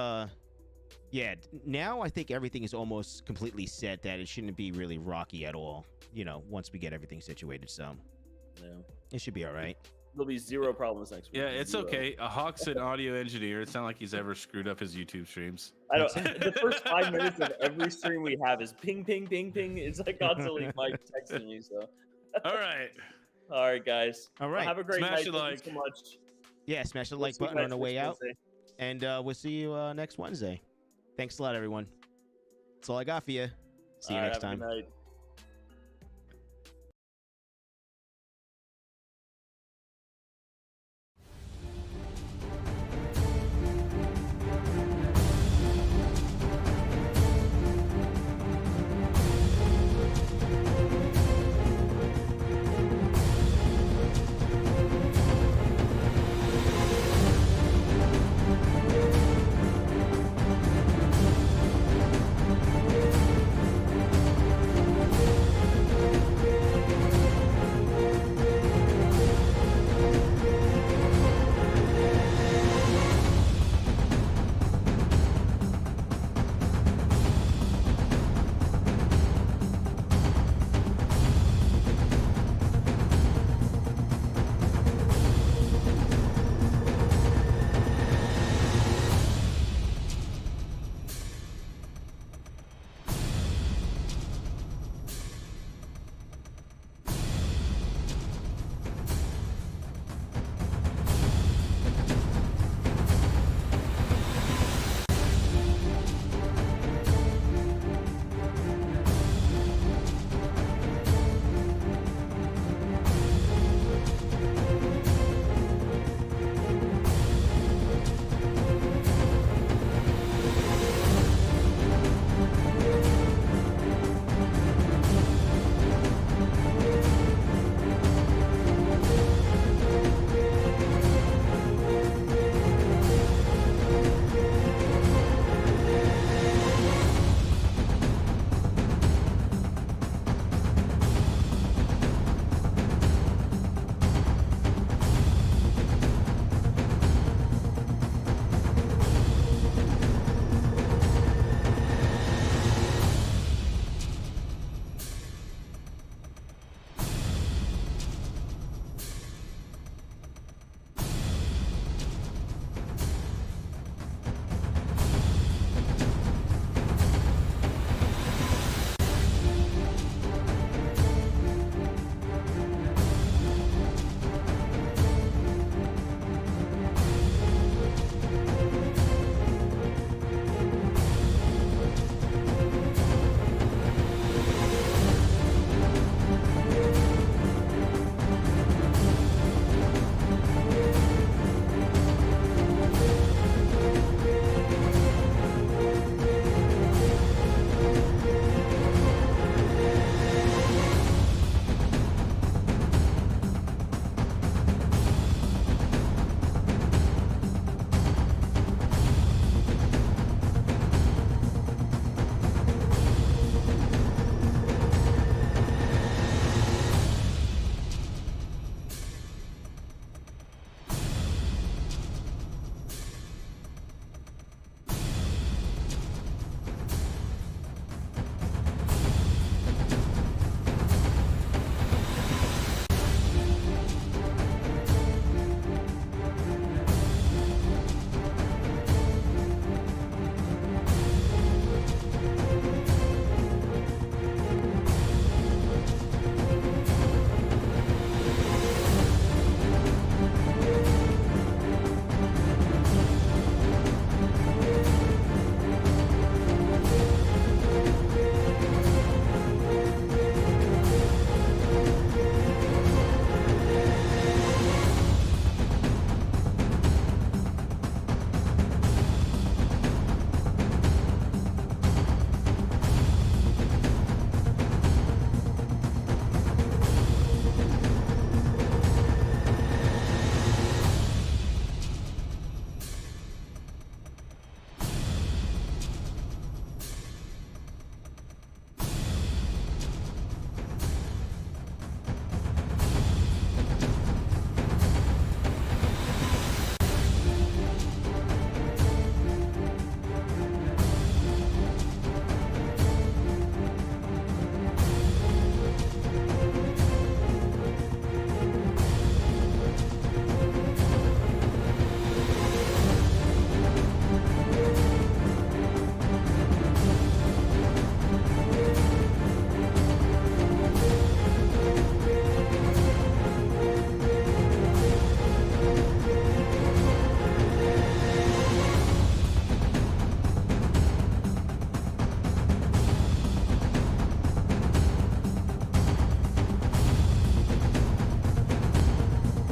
now I think everything is almost completely set that it shouldn't be really rocky at all. Once we get everything situated, so yeah. it should be all right. There'll be zero problems next week. Yeah, it's Zero. okay. Hawk's an audio engineer. It's not like he's ever screwed up his YouTube streams. I don't. The first 5 minutes of every stream we have is ping, ping, ping, ping. It's like constantly Mike texting me. So, All right. all right, guys. All Well, right. have a great Smash night. a Thank like. you so much. Yeah, smash the We'll like see you button on guys the way next out, Wednesday. and we'll see you next Wednesday. Thanks a lot, everyone. That's all I got for you. See you All right, next have a time. good night.